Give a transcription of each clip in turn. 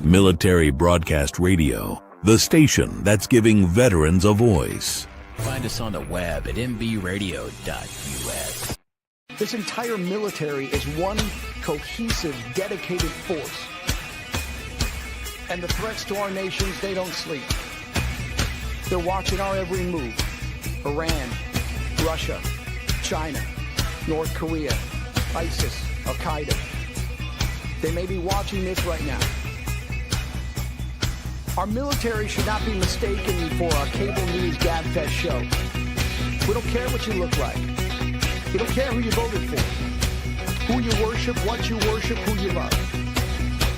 Military Broadcast Radio, the station that's giving veterans a voice. Find us on the web at mbradio.us. This entire military is one cohesive, dedicated force. And the threats to our nations, they don't sleep. They're watching our every move. Iran, Russia, China, North Korea, ISIS, Al-Qaeda. They may be watching this right now. Our military should not be mistaken for a cable news gabfest show. We don't care what you look like. We don't care who you voted for, who you worship, what you worship, who you love.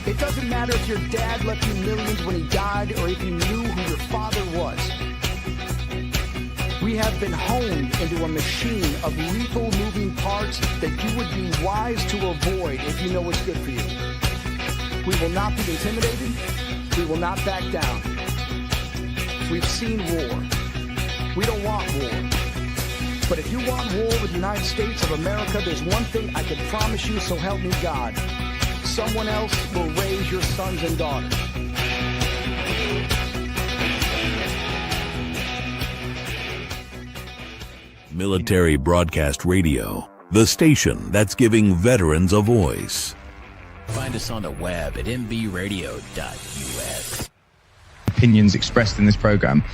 It doesn't matter if your dad left you millions when he died or if you knew who your father was. We have been honed into a machine of lethal moving parts that you would be wise to avoid if you know what's good for you. We will not be intimidated. We will not back down. We've seen war. We don't want war. But if you want war with the United States of America, there's one thing I can promise you, so help me God. Someone else will raise your sons and daughters. Military Broadcast Radio, the station that's giving veterans a voice. Find us on the web at mbradio.us. Opinions expressed in this program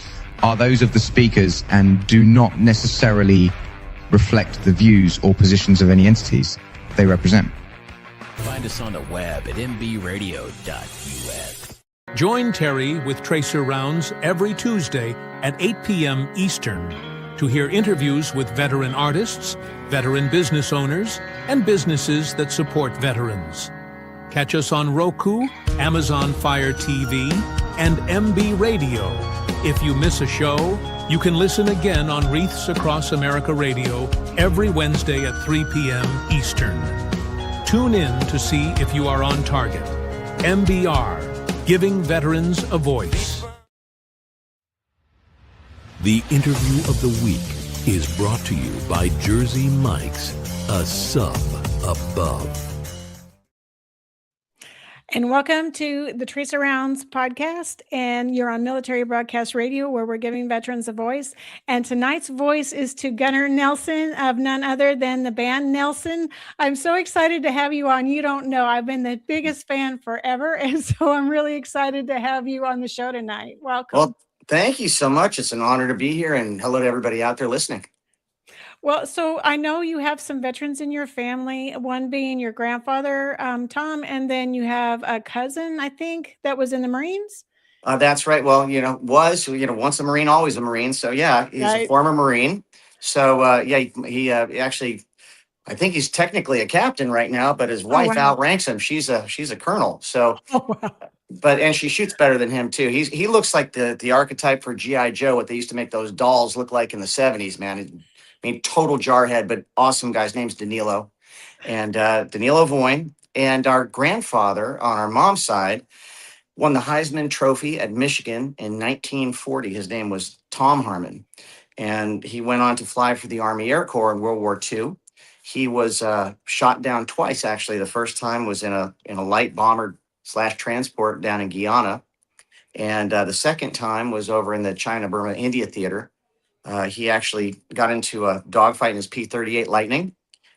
are those of the speakers and do not necessarily reflect the views or positions of any entities they represent. Find us on the web at mbradio.us. Join Terry with Tracer Rounds every Tuesday at 8 p.m. Eastern to hear interviews with veteran artists, veteran business owners, and businesses that support veterans. Catch us on Roku, Amazon Fire TV, and MB Radio. If you miss a show, you can listen again on Wreaths Across America Radio every Wednesday at 3 p.m. Eastern. Tune in to see if you are on target. MBR, giving veterans a voice. The interview of the week is brought to you by Jersey Mike's, a sub above. And welcome to the Tracer Rounds podcast. And you're on Military Broadcast Radio, where we're giving veterans a voice. And tonight's voice is to Gunnar Nelson, of none other than the band Nelson. I'm so excited to have you on. You don't know, I've been the biggest fan forever. And so I'm really excited to have you on the show tonight. Welcome. Well, thank you so much. It's an honor to be here. And hello to everybody out there listening. Well, so I know you have some veterans in your family, one being your grandfather, Tom, and then you have a cousin, I think, that was in the Marines. That's right. Well, once a Marine, always a Marine. So, yeah, he's a former Marine. So, he actually, I think he's technically a captain right now, but his wife outranks him. She's a colonel. So, and she shoots better than him, too. He looks like the archetype for G.I. Joe, what they used to make those dolls look like in the 70s, man. I mean, total jarhead, but awesome guy. His name's Danilo. And Danilo Voyne. And our grandfather on our mom's side won the Heisman Trophy at Michigan in 1940. His name was Tom Harmon. And he went on to fly for the Army Air Corps in World War II. He was shot down twice, actually. The first time was in a light bomber / transport down in Guyana. And the second time was over in the China-Burma-India theater. He actually got into a dogfight in his P-38 Lightning,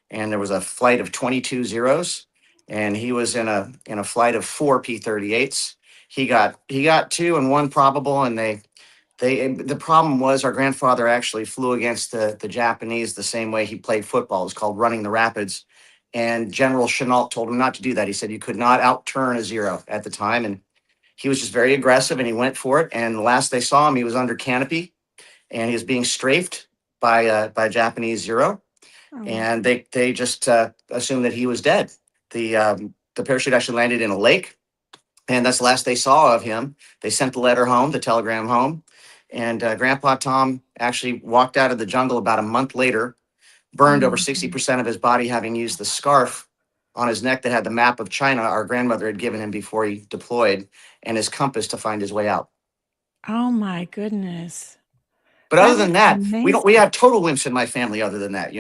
and there was a flight of 22 Zeros, and he was in a flight of 4 P-38s. He got 2 and 1 probable, and the problem was our grandfather actually flew against the Japanese the same way he played football. It was called running the rapids, and General Chenault told him not to do that. He said you could not outturn a Zero at the time, and he was just very aggressive, and he went for it. And the last they saw him, he was under canopy. And he was being strafed by a Japanese Zero, and they just assumed that he was dead. The parachute actually landed in a lake, and that's the last they saw of him. They sent the letter home, the telegram home, and Grandpa Tom actually walked out of the jungle about a month later, burned over 60% of his body, having used the scarf on his neck that had the map of China our grandmother had given him before he deployed, and his compass to find his way out. Oh my goodness. But other than that, we have total wimps in my family. Other than that,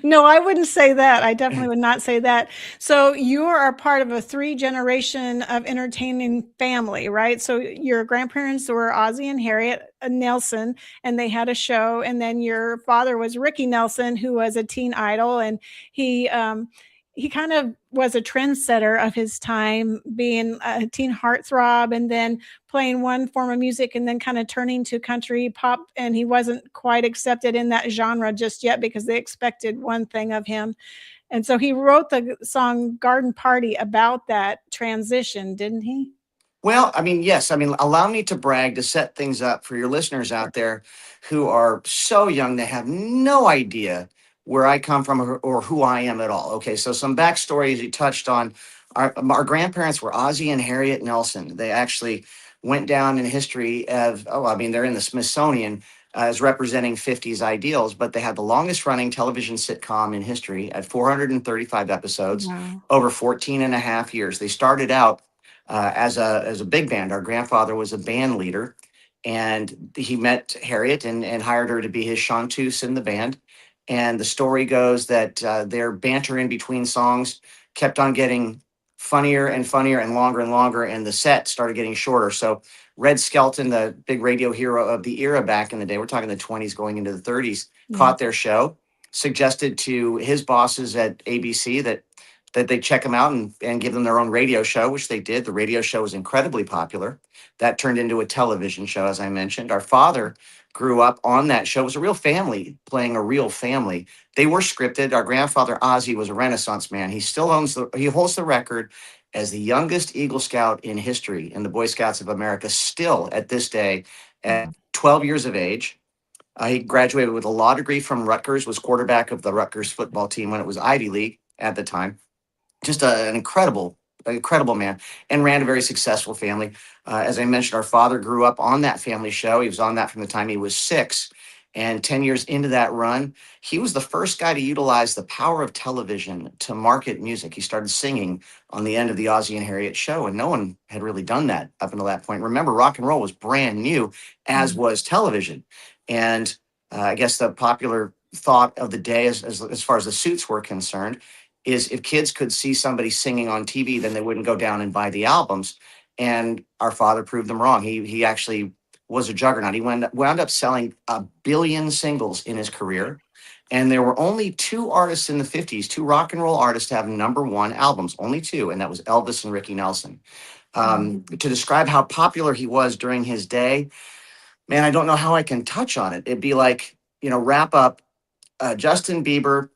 No, I wouldn't say that. I definitely would not say that. So you are a part of a 3-generation of entertaining family, right? So your grandparents were Ozzie and Harriet Nelson, and they had a show. And then your father was Ricky Nelson, who was a teen idol, and he kind of was a trendsetter of his time, being a teen heartthrob, and then playing one form of music and then kind of turning to country pop. And he wasn't quite accepted in that genre just yet because they expected one thing of him. And so he wrote the song Garden Party about that transition, didn't he? Well, I mean, yes. I mean, allow me to brag to set things up for your listeners out there who are so young they have no idea where I come from or who I am at all. Okay, so some backstory as you touched on. Our grandparents were Ozzie and Harriet Nelson. They actually went down in history of, I mean, they're in the Smithsonian as representing 50s ideals, but they had the longest running television sitcom in history at 435 episodes, Wow. over 14 and a half years. They started out as a big band. Our grandfather was a band leader, and he met Harriet and hired her to be his chanteuse in the band. And the story goes that their banter in between songs kept on getting funnier and funnier and longer, and the set started getting shorter. So Red Skelton, the big radio hero of the era back in the day, we're talking the 20s going into the 30s, caught their show, suggested to his bosses at ABC that they check them out and give them their own radio show, which they did. The radio show was incredibly popular. That turned into a television show, as I mentioned. Our father grew up on that show. It was a real family playing a real family. They were scripted. Our grandfather, Ozzie, was a Renaissance man. He still he holds the record as the youngest Eagle Scout in history in the Boy Scouts of America, still at this day at 12 years of age. He graduated with a law degree from Rutgers, was quarterback of the Rutgers football team when it was Ivy League at the time. Just an incredible man, and ran a very successful family. As I mentioned, our father grew up on that family show. He was on that from the time he was 6. And 10 years into that run, he was the first guy to utilize the power of television to market music. He started singing on the end of the Ozzie and Harriet show, and no one had really done that up until that point. Remember, rock and roll was brand new, as was television. And I guess the popular thought of the day, as far as the suits were concerned, is if kids could see somebody singing on TV, then they wouldn't go down and buy the albums. And our father proved them wrong. He actually was a juggernaut. He wound up selling 1 billion singles in his career. And there were only 2 artists in the 50s, 2 rock and roll artists to have #1 albums, only 2. And that was Elvis and Ricky Nelson. To describe how popular he was during his day, man, I don't know how I can touch on it. It'd be like, wrap up Justin Bieber,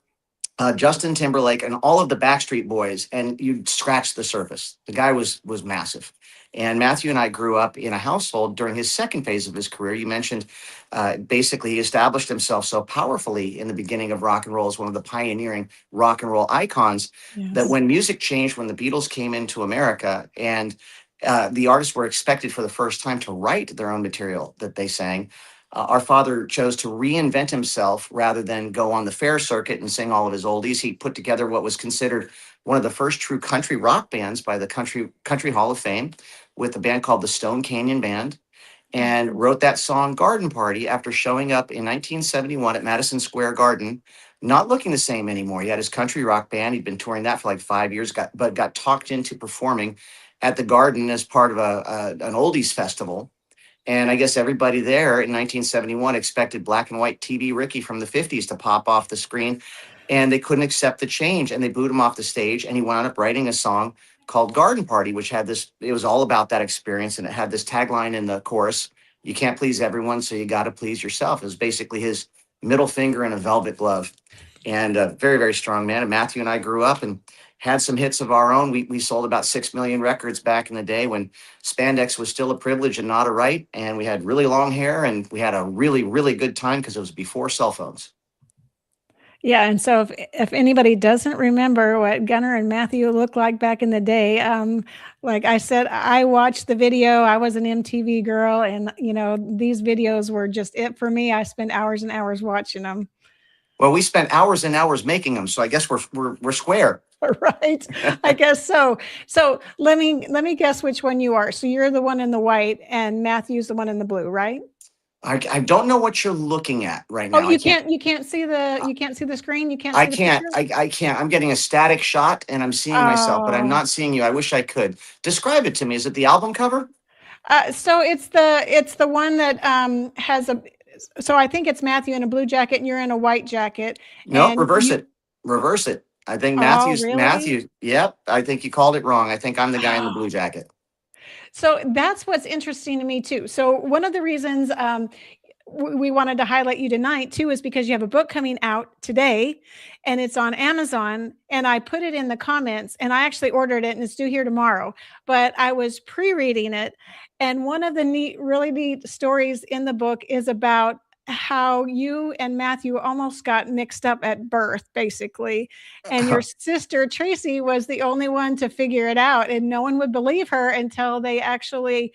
Justin Timberlake, and all of the Backstreet Boys, and you'd scratch the surface. The guy was massive. And Matthew and I grew up in a household during his second phase of his career. You mentioned basically he established himself so powerfully in the beginning of rock and roll as one of the pioneering rock and roll icons that when music changed, when the Beatles came into America and the artists were expected for the first time to write their own material that they sang, our father chose to reinvent himself rather than go on the fair circuit and sing all of his oldies. He put together what was considered one of the first true country rock bands by the Country Hall of Fame with a band called the Stone Canyon Band, and wrote that song Garden Party after showing up in 1971 at Madison Square Garden, not looking the same anymore. He had his country rock band. He'd been touring that for like 5 years, but got talked into performing at the Garden as part of an oldies festival. And I guess everybody there in 1971 expected black and white TV Ricky from the 50s to pop off the screen, and they couldn't accept the change, and they booed him off the stage, and he wound up writing a song called Garden Party, which had it was all about that experience, and it had this tagline in the chorus: "You can't please everyone, so you got to please yourself." It was basically his middle finger in a velvet glove, and a very, very strong man. And Matthew and I grew up and had some hits of our own. We sold about 6 million records back in the day when spandex was still a privilege and not a right. And we had really long hair, and we had a really, really good time because it was before cell phones. Yeah, and so if anybody doesn't remember what Gunnar and Matthew looked like back in the day, like I said, I watched the video. I was an MTV girl, and these videos were just it for me. I spent hours and hours watching them. Well, we spent hours and hours making them, so I guess we're square. Right. I guess so. So let me guess which one you are. So you're the one in the white and Matthew's the one in the blue, right? I don't know what you're looking at right Oh, now. you can't see the screen. You can't I see the can't. picture. I can't. I'm getting a static shot and I'm seeing myself, but I'm Oh, not seeing you. I wish I could. Describe it to me. Is it the album cover? so it's the one that has a. So I think it's Matthew in a blue jacket and you're in a white jacket, No, and reverse you. it. Reverse it. I think Oh, really? Matthew. Yep. I think you called it wrong. I think I'm the guy in the blue jacket. So that's what's interesting to me too. So one of the reasons we wanted to highlight you tonight too is because you have a book coming out today, and it's on Amazon. And I put it in the comments, and I actually ordered it, and it's due here tomorrow. But I was pre-reading it, and one of the really neat stories in the book is about how you and Matthew almost got mixed up at birth, basically. And your sister, Tracy, was the only one to figure it out. And no one would believe her until they actually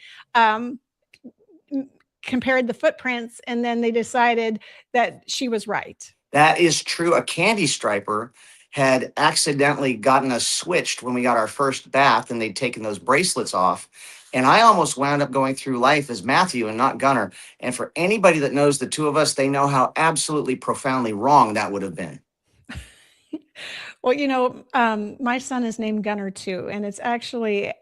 compared the footprints. And then they decided that she was right. That is true. A candy striper had accidentally gotten us switched when we got our first bath and they'd taken those bracelets off. And I almost wound up going through life as Matthew and not Gunnar. And for anybody that knows the two of us, they know how absolutely profoundly wrong that would have been. Well, my son is named Gunnar too. And it's actually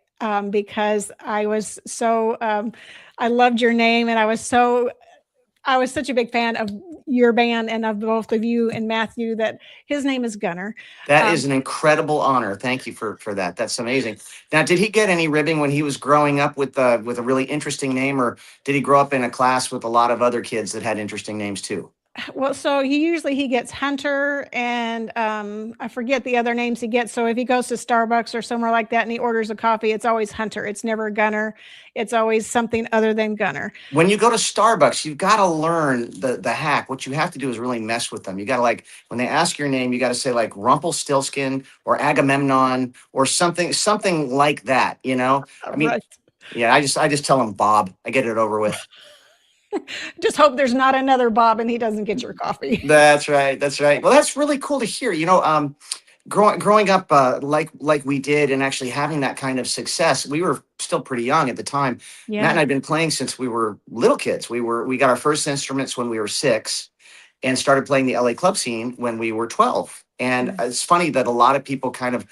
because I was so, I loved your name, and I was such a big fan of your band and of both of you and Matthew that his name is Gunnar. That is an incredible honor. Thank you for that. That's amazing. Now, did he get any ribbing when he was growing up with a really interesting name, or did he grow up in a class with a lot of other kids that had interesting names too? Well, so he gets Hunter, and I forget the other names he gets. So if he goes to Starbucks or somewhere like that and he orders a coffee, it's always Hunter. It's never Gunnar. It's always something other than Gunnar. When you go to Starbucks, you've got to learn the hack. What you have to do is really mess with them. You got to, like, when they ask your name, you got to say like Rumpelstiltskin or Agamemnon or something like that. I mean, Right. yeah, I just tell them Bob. I get it over with. Just hope there's not another Bob and he doesn't get your coffee. That's right. That's right. Well, that's really cool to hear. Growing up like we did, and actually having that kind of success, we were still pretty young at the time. Yeah. Matt and I'd been playing since we were little kids. We got our first instruments when we were 6, and started playing the LA club scene when we were 12. And it's funny that a lot of people kind of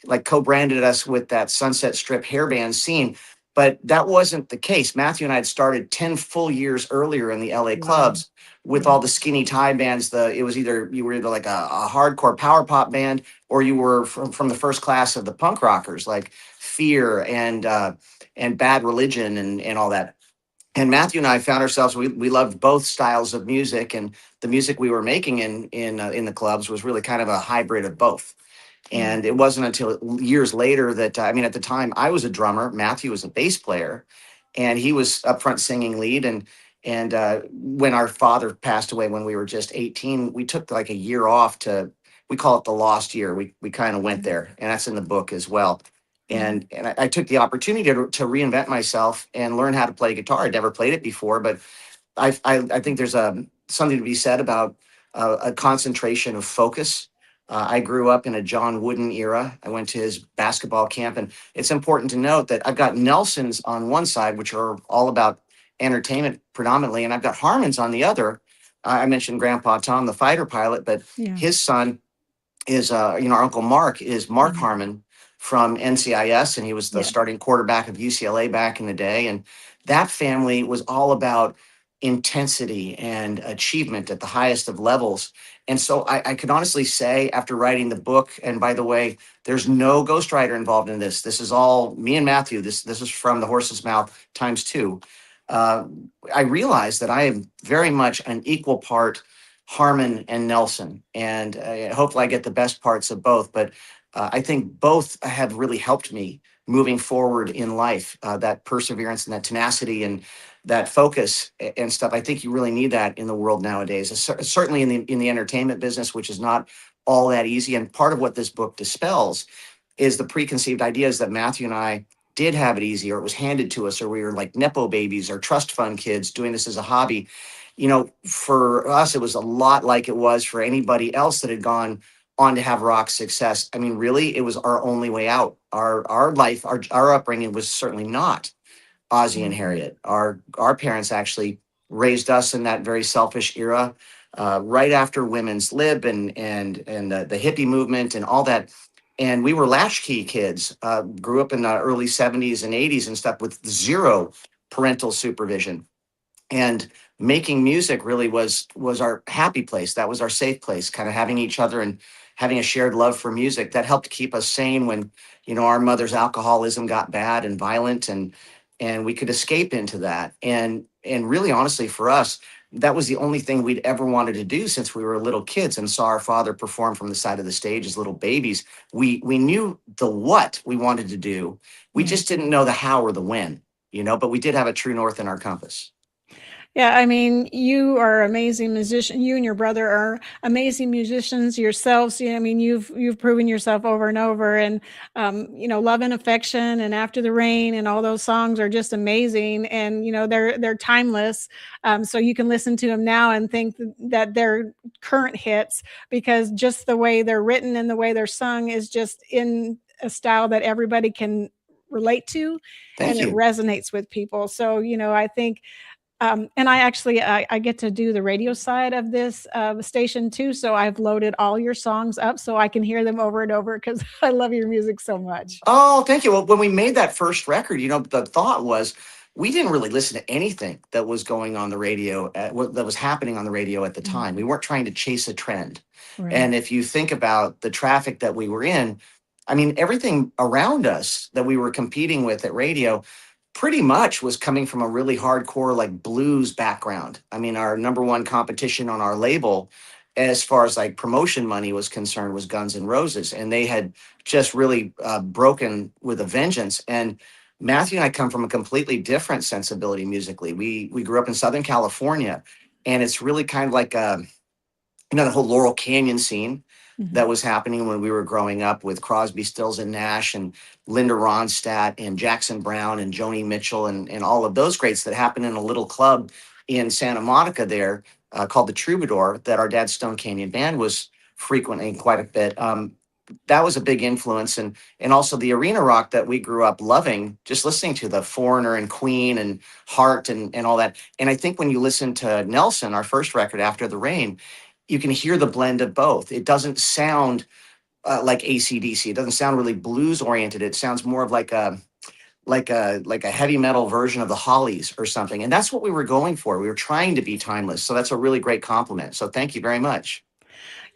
like co-branded us with that Sunset Strip hairband scene. But that wasn't the case. Matthew and I had started 10 full years earlier in the LA clubs with all the skinny tie bands. You were either like a hardcore power pop band, or you were from the first class of the punk rockers like Fear and Bad Religion and all that. And Matthew and I found ourselves, we loved both styles of music, and the music we were making in the clubs was really kind of a hybrid of both. And it wasn't until years later that, at the time I was a drummer, Matthew was a bass player, and he was up front singing lead. And when our father passed away when we were just 18, we took like a year off we call it the lost year. We kind of went there, and that's in the book as well. And I took the opportunity to reinvent myself and learn how to play guitar. I'd never played it before, but I think there's something to be said about a concentration of focus. I grew up in a John Wooden era. I went to his basketball camp, and it's important to note that I've got Nelsons on one side, which are all about entertainment predominantly, and I've got Harmons on the other. I mentioned Grandpa Tom, the fighter pilot, but his son is, our Uncle Mark is Mark Harmon from NCIS, and he was the starting quarterback of UCLA back in the day. And that family was all about intensity and achievement at the highest of levels. And so I could honestly say, after writing the book, and by the way, there's no ghostwriter involved in this. This is all me and Matthew. This is from the horse's mouth ×2. I realized that I am very much an equal part Harmon and Nelson, and hopefully I get the best parts of both. But I think both have really helped me moving forward in life. That perseverance and that tenacity and that focus and stuff. I think you really need that in the world nowadays, certainly in the entertainment business, which is not all that easy. And part of what this book dispels is the preconceived ideas that Matthew and I did have it easy, or it was handed to us, or we were like Nepo babies or trust fund kids doing this as a hobby. For us, it was a lot like it was for anybody else that had gone on to have rock success. Really, it was our only way out. Our life, our upbringing was certainly not Ozzy and Harriet. Our parents actually raised us in that very selfish era, right after women's lib and the hippie movement and all that. And we were latchkey kids, grew up in the early 70s and 80s and stuff with zero parental supervision. And making music really was our happy place. That was our safe place, kind of having each other and having a shared love for music that helped keep us sane when, our mother's alcoholism got bad and violent, and we could escape into that. And really, honestly, for us, that was the only thing we'd ever wanted to do since we were little kids and saw our father perform from the side of the stage as little babies. We knew the what we wanted to do. We just didn't know the how or the when, but we did have a true north in our compass. Yeah, I mean, you are amazing musician. You and your brother are amazing musicians yourselves. I mean, you've proven yourself over and over. And Love and Affection and After the Rain and all those songs are just amazing. And they're timeless. So you can listen to them now and think that they're current hits, because just the way they're written and the way they're sung is just in a style that everybody can relate to. Thank you. It resonates with people. So I think. And I get to do the radio side of this station too. So I've loaded all your songs up so I can hear them over and over, because I love your music so much. Oh, thank you. Well, when we made that first record, the thought was we didn't really listen to anything that was going on the radio, that was happening on the radio at the time. We weren't trying to chase a trend. Right. And if you think about the traffic that we were in, I mean, everything around us that we were competing with at radio pretty much was coming from a really hardcore like blues background. I mean, our number one competition on our label, as far as like promotion money was concerned, was Guns N' Roses. And they had just really broken with a vengeance. And Matthew and I come from a completely different sensibility musically. We grew up in Southern California, and it's really kind of like, the whole Laurel Canyon scene that was happening when we were growing up with Crosby, Stills and Nash and Linda Ronstadt and Jackson Browne and Joni Mitchell and all of those greats that happened in a little club in Santa Monica there called the Troubadour, that our dad's Stone Canyon Band was frequenting quite a bit. That was a big influence. And also the arena rock that we grew up loving, just listening to the Foreigner and Queen and Heart and all that. And I think when you listen to Nelson, our first record, After the Rain, you can hear the blend of both. It doesn't sound like AC/DC. It doesn't sound really blues oriented. It sounds more of like a heavy metal version of the Hollies or something. And that's what we were going for. We were trying to be timeless. So that's a really great compliment. So thank you very much.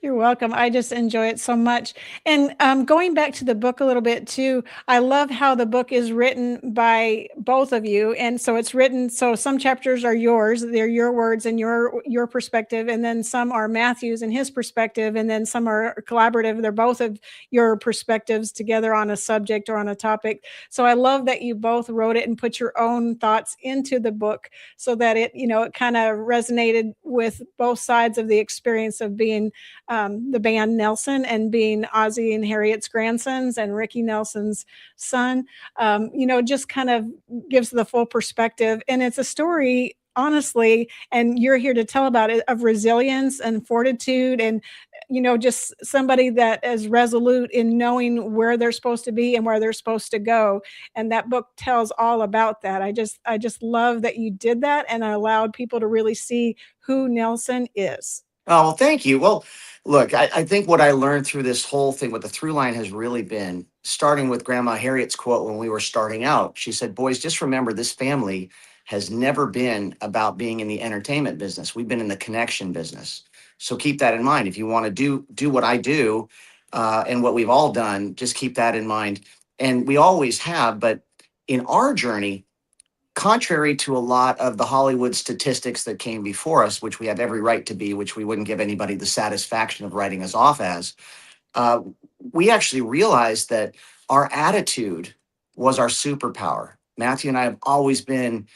You're welcome. I just enjoy it so much. And going back to the book a little bit too, I love how the book is written by both of you. And so it's written, so some chapters are yours, they're your words and your perspective. And then some are Matthew's and his perspective. And then some are collaborative. They're both of your perspectives together on a subject or on a topic. So I love that you both wrote it and put your own thoughts into the book so that it, it kind of resonated with both sides of the experience of being the band Nelson and being Ozzy and Harriet's grandsons and Ricky Nelson's son, just kind of gives the full perspective. And it's a story, honestly, and you're here to tell about it, of resilience and fortitude and, just somebody that is resolute in knowing where they're supposed to be and where they're supposed to go. And that book tells all about that. I just love that you did that and allowed people to really see who Nelson is. Oh, well, thank you. Well, look, I think what I learned through this whole thing, what the through line has really been, starting with Grandma Harriet's quote when we were starting out. She said, boys, just remember, this family has never been about being in the entertainment business. We've been in the connection business. So keep that in mind. If you want to do what I do and what we've all done, just keep that in mind. And we always have. But in our journey, contrary to a lot of the Hollywood statistics that came before us, which we have every right to be, which we wouldn't give anybody the satisfaction of writing us off as, we actually realized that our attitude was our superpower. Matthew and I have always been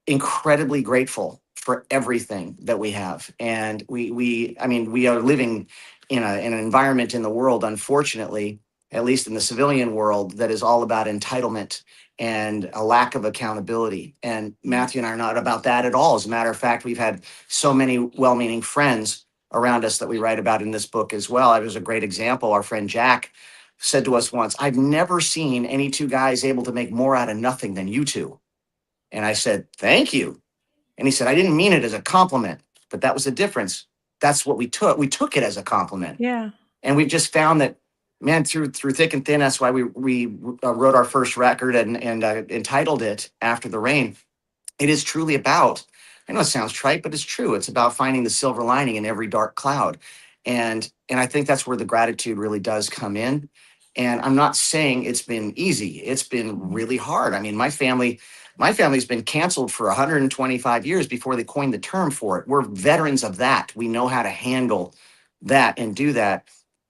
incredibly grateful for everything that we have. And we are living in an environment in the world, unfortunately, at least in the civilian world, that is all about entitlement and a lack of accountability. And Matthew and I are not about that at all. As a matter of fact, we've had so many well-meaning friends around us that we write about in this book as well. It was a great example. Our friend Jack said to us once, I've never seen any two guys able to make more out of nothing than you two. And I said, thank you. And he said, I didn't mean it as a compliment, but that was the difference. That's what we took. We took it as a compliment. Yeah. And we've just found that, man, through thick and thin, that's why we wrote our first record and entitled it After the Rain. It is truly about, I know it sounds trite, but it's true. It's about finding the silver lining in every dark cloud. And I think that's where the gratitude really does come in. And I'm not saying it's been easy. It's been really hard. I mean, my family's been canceled for 125 years before they coined the term for it. We're veterans of that. We know how to handle that and do that.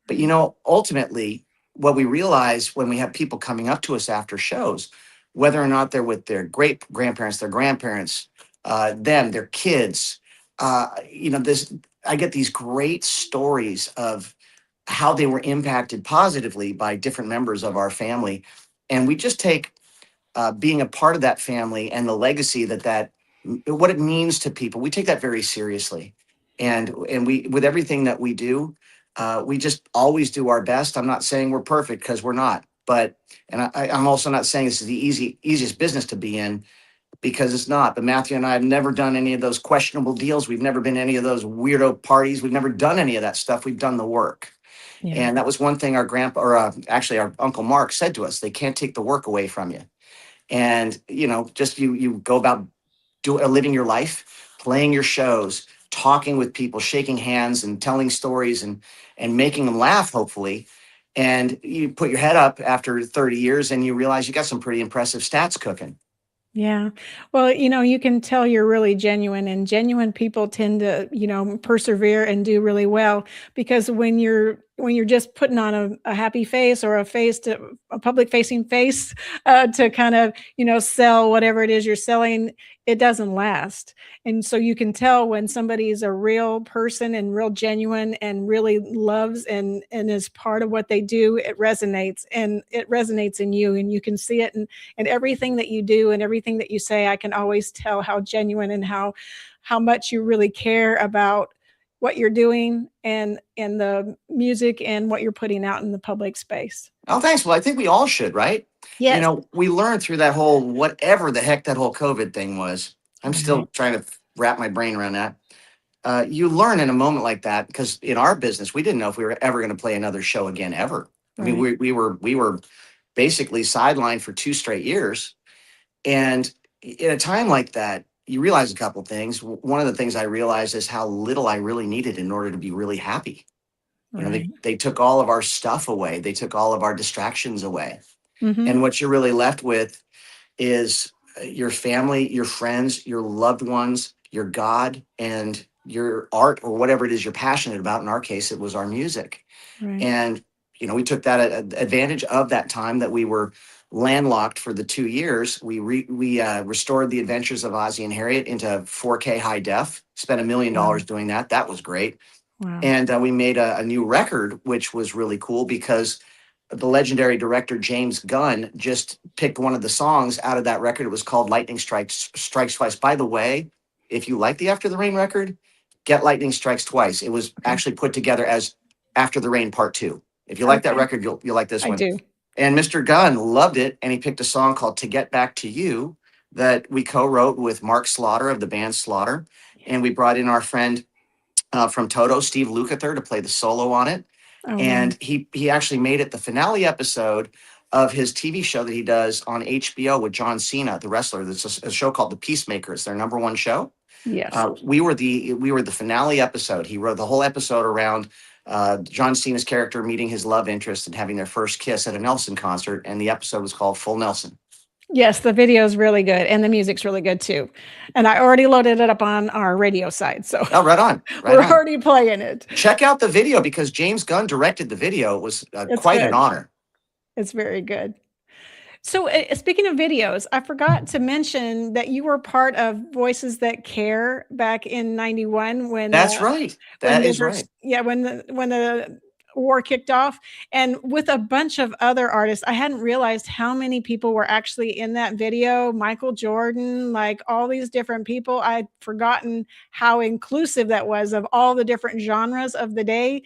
But, ultimately, what we realize when we have people coming up to us after shows, whether or not they're with their great grandparents, their grandparents, their kids, I get these great stories of how they were impacted positively by different members of our family. And we just take being a part of that family and the legacy that what it means to people. We take that very seriously. And we, with everything that we do, we just always do our best. I'm not saying we're perfect, because we're not. But, and I'm also not saying this is the easiest business to be in, because it's not. But Matthew and I have never done any of those questionable deals. We've never been to any of those weirdo parties. We've never done any of that stuff. We've done the work. Yeah. And that was one thing our grandpa, or actually our Uncle Mark, said to us: they can't take the work away from you. And, just you go about living your life, playing your shows, talking with people, shaking hands and telling stories and making them laugh, hopefully. And you put your head up after 30 years and you realize you got some pretty impressive stats cooking. Yeah. Well, you can tell you're really genuine, and genuine people tend to, persevere and do really well, because when you're just putting on a happy face, or a public facing face, to kind of, sell whatever it is you're selling, it doesn't last. And so you can tell when somebody is a real person and real genuine and really loves and is part of what they do. It resonates in you, and you can see it in everything that you do and everything that you say. I can always tell how genuine and how much you really care about what you're doing and the music and what you're putting out in the public space. Oh, thanks. Well, I think we all should, right? Yes. We learned through that whole, whatever the heck that whole COVID thing was. I'm still trying to wrap my brain around that. You learn in a moment like that, because in our business, we didn't know if we were ever going to play another show again, ever. Right. I mean, we were basically sidelined for 2 straight years. And in a time like that, you realize a couple of things. One of the things I realized is how little I really needed in order to be really happy. Right. They took all of our stuff away. They took all of our distractions away. Mm-hmm. And what you're really left with is your family, your friends, your loved ones, your God, and your art, or whatever it is you're passionate about. In our case, it was our music. Right. And, we took that advantage of that time that we were landlocked for the 2 years. We restored The Adventures of Ozzie and Harriet into 4K high def, spent $1 million doing that. That was great. Wow. And we made a new record, which was really cool, because the legendary director James Gunn just picked one of the songs out of that record. It was called Lightning Strikes Twice. By the way, if you like the After the Rain record, get Lightning Strikes Twice. It was actually put together as After the Rain Part 2. If you like that record, you'll like this one. I do. And Mr. Gunn loved it, and he picked a song called To Get Back to You that we co-wrote with Mark Slaughter of the band Slaughter. And we brought in our friend from Toto, Steve Lukather, to play the solo on it. Oh, and he actually made it the finale episode of his TV show that he does on HBO with John Cena, the wrestler. That's a show called The Peacemaker. It's their #1 show. Yes. We were the finale episode. He wrote the whole episode around John Cena's character meeting his love interest and having their first kiss at a Nelson concert. And the episode was called Full Nelson. Yes, the video is really good, and the music's really good too. And I already loaded it up on our radio side, so right on. We're already playing it. Check out the video, because James Gunn directed the video. It was quite an honor. It's very good. So speaking of videos, I forgot to mention that you were part of Voices That Care back in '91 when. That's right. That is right. Yeah, when the war kicked off, and with a bunch of other artists. I hadn't realized how many people were actually in that video. Michael Jordan, like all these different people. I'd forgotten how inclusive that was, of all the different genres of the day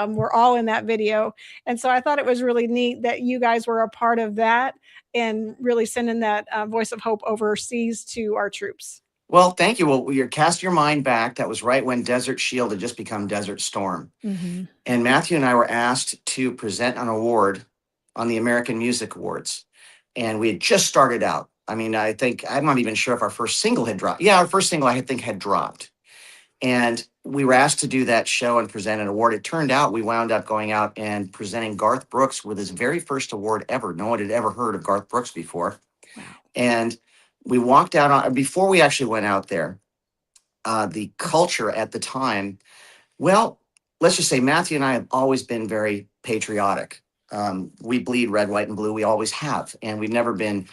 were all in that video. And so I thought it was really neat that you guys were a part of that and really sending that voice of hope overseas to our troops. Well, thank you. Well, you cast your mind back. That was right when Desert Shield had just become Desert Storm. Mm-hmm. And Matthew and I were asked to present an award on the American Music Awards. And we had just started out. I mean, I think, I'm not even sure if our first single had dropped. Yeah, our first single, I think, had dropped. And we were asked to do that show and present an award. It turned out we wound up going out and presenting Garth Brooks with his very first award ever. No one had ever heard of Garth Brooks before. Wow. And we walked out on, before we actually went out there, the culture at the time, well, let's just say Matthew and I have always been very patriotic. We bleed red, white, and blue. We always have. And we've never been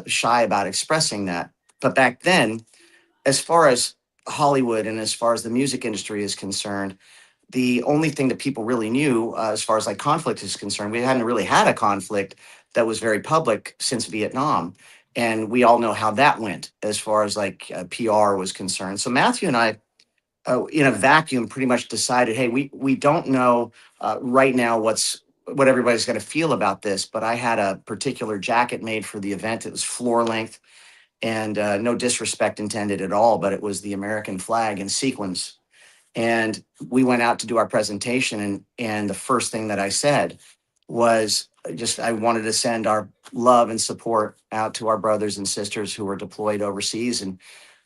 shy about expressing that. But back then, as far as Hollywood and as far as the music industry is concerned, the only thing that people really knew as far as like conflict is concerned, we hadn't really had a conflict that was very public since Vietnam. And we all know how that went as far as like PR was concerned. So Matthew and I, in a vacuum, pretty much decided, hey, we don't know right now what everybody's going to feel about this. But I had a particular jacket made for the event. It was floor length, and no disrespect intended at all, but it was the American flag in sequins. And we went out to do our presentation, and the first thing that I said was just I wanted to send our love and support out to our brothers and sisters who are deployed overseas and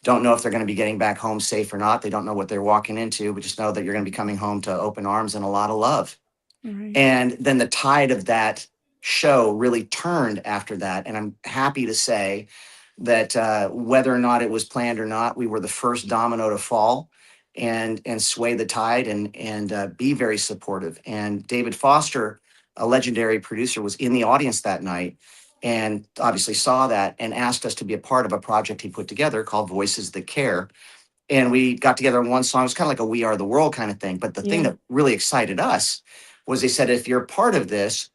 don't know if they're going to be getting back home safe or not. They don't know what they're walking into, but just know that you're going to be coming home to open arms and a lot of love. Right. And then the tide of that show really turned after that. And I'm happy to say that whether or not it was planned or not, we were the first domino to fall and sway the tide and be very supportive. And David Foster, a legendary producer, was in the audience that night and obviously saw that and asked us to be a part of a project he put together called Voices That Care. And we got together on one song. It was kind of like a We Are the World kind of thing. But the thing that really excited us was they said, if you're part of this,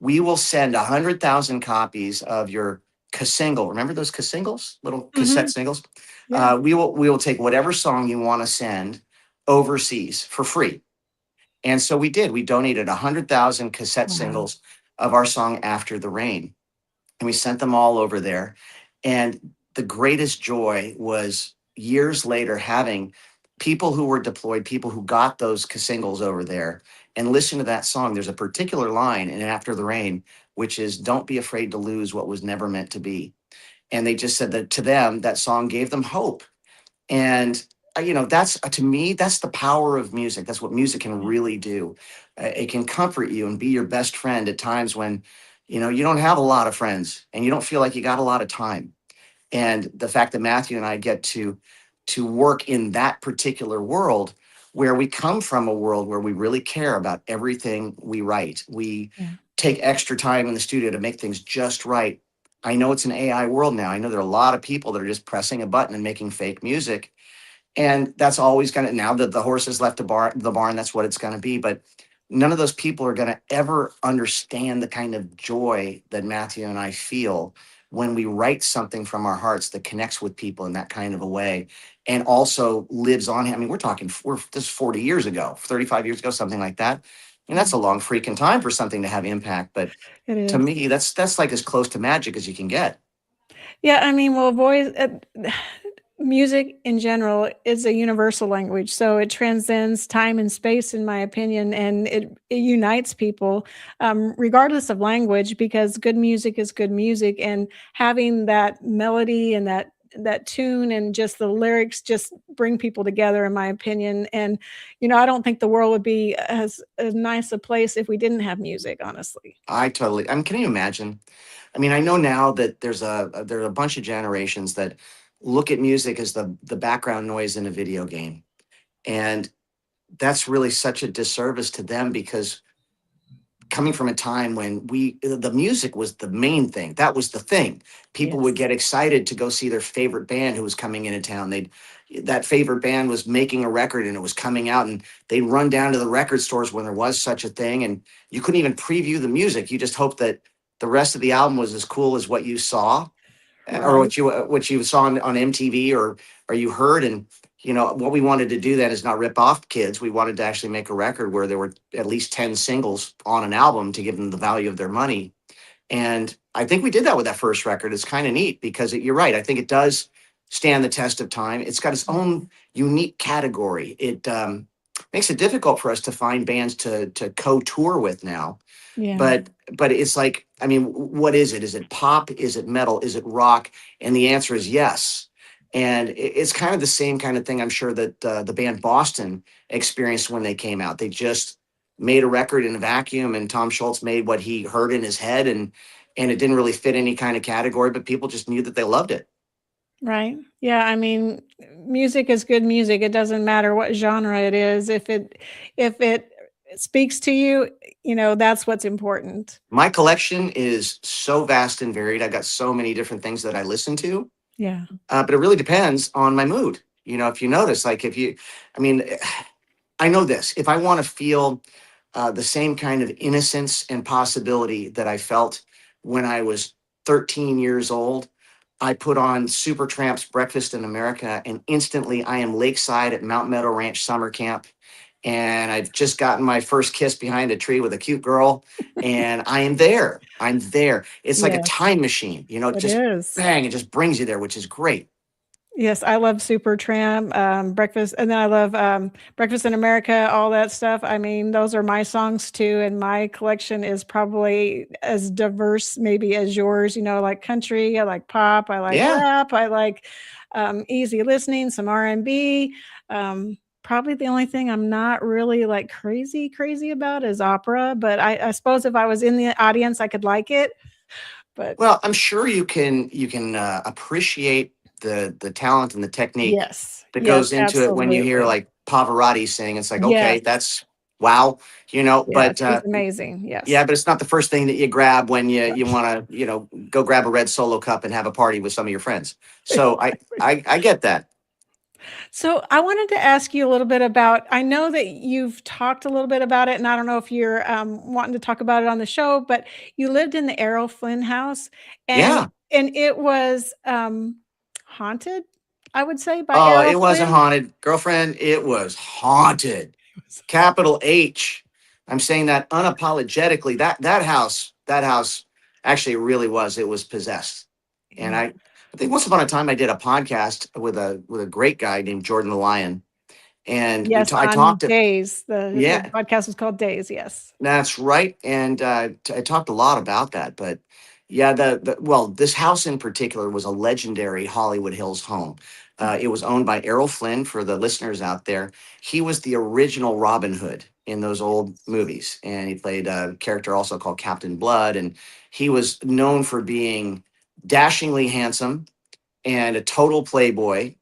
we will send 100,000 copies of your single. Remember those singles, little cassette singles? Yeah. We will take whatever song you want to send overseas for free. And so we did. We donated 100,000 cassette singles of our song After the Rain. And we sent them all over there. And the greatest joy was years later having people who were deployed, people who got those singles over there and listen to that song. There's a particular line in After the Rain, which is, don't be afraid to lose what was never meant to be. And they just said that to them, that song gave them hope. And that's, to me, that's the power of music. That's what music can really do. It can comfort you and be your best friend at times when, you don't have a lot of friends and you don't feel like you got a lot of time. And the fact that Matthew and I get to work in that particular world where we come from, a world where we really care about everything we write. We take extra time in the studio to make things just right. I know it's an AI world now. I know there are a lot of people that are just pressing a button and making fake music. And that's always going to, now that the horse has left the barn, that's what it's going to be. But none of those people are going to ever understand the kind of joy that Matthew and I feel when we write something from our hearts that connects with people in that kind of a way and also lives on. I mean, this is 40 years ago, 35 years ago, something like that. And that's a long freaking time for something to have impact. But to me, that's like as close to magic as you can get. Yeah, I mean, well, music in general is a universal language, so it transcends time and space, in my opinion, and it unites people regardless of language, because good music is good music, and having that melody and that tune and just the lyrics just bring people together, in my opinion. And I don't think the world would be as nice a place if we didn't have music, honestly. Can you imagine? I mean, I know now that there are a bunch of generations that look at music as the background noise in a video game. And that's really such a disservice to them, because coming from a time when the music was the main thing, that was the thing. People would get excited to go see their favorite band who was coming into town. That favorite band was making a record and it was coming out, and they'd run down to the record stores when there was such a thing. And you couldn't even preview the music. You just hoped that the rest of the album was as cool as what you saw. Or what you saw on MTV or you heard. And what we wanted to do then is not rip off kids. We wanted to actually make a record where there were at least 10 singles on an album to give them the value of their money. And I think we did that with that first record. It's kind of neat because you're right. I think it does stand the test of time. It's got its own unique category. It makes it difficult for us to find bands to co-tour with now. Yeah. But it's like, I mean, what is it? Is it pop? Is it metal? Is it rock? And the answer is yes. And it's kind of the same kind of thing I'm sure that the band Boston experienced when they came out. They just made a record in a vacuum, and Tom Schultz made what he heard in his head, and it didn't really fit any kind of category, but people just knew that they loved it. Right. Yeah. I mean, music is good music. It doesn't matter what genre it is. If it speaks to you, that's what's important. My collection is so vast and varied. I've got so many different things that I listen to. Yeah. But it really depends on my mood. If you notice, like I know this, if I want to feel the same kind of innocence and possibility that I felt when I was 13 years old, I put on Supertramp's Breakfast in America, and instantly I am lakeside at Mount Meadow Ranch summer camp. And I've just gotten my first kiss behind a tree with a cute girl, and I am there. I'm there. It's like a time machine, It just is. bang, it just brings you there, which is great. Yes, I love Supertramp, Breakfast, and then I love Breakfast in America, all that stuff. I mean, those are my songs too, and my collection is probably as diverse maybe as yours. Like country, I like pop, I like rap, I like easy listening, some R&B. Probably the only thing I'm not really like crazy about is opera, but I suppose if I was in the audience, I could like it. But well, I'm sure you can appreciate the talent and the technique that goes into it when you hear like Pavarotti sing. It's like, okay, that's wow, but she's amazing. Yes. Yeah, but it's not the first thing that you grab when you want to, go grab a red Solo cup and have a party with some of your friends. So I get that. So I wanted to ask you a little bit about, I know that you've talked a little bit about it, and I don't know if you're wanting to talk about it on the show, but you lived in the Errol Flynn house, and it was haunted, I would say, by Errol it wasn't Flynn. haunted, girlfriend. It was haunted. Capital H. I'm saying that unapologetically. That house actually really was. It was possessed. And I think once upon a time I did a podcast with a great guy named Jordan the Lion. And yes, I talked to Days. The podcast was called Days. Yes, that's right. And I talked a lot about that. But yeah, this house in particular was a legendary Hollywood Hills home. It was owned by Errol Flynn. For the listeners out there, he was the original Robin Hood in those old movies, and he played a character also called Captain Blood. And he was known for being dashingly handsome and a total playboy.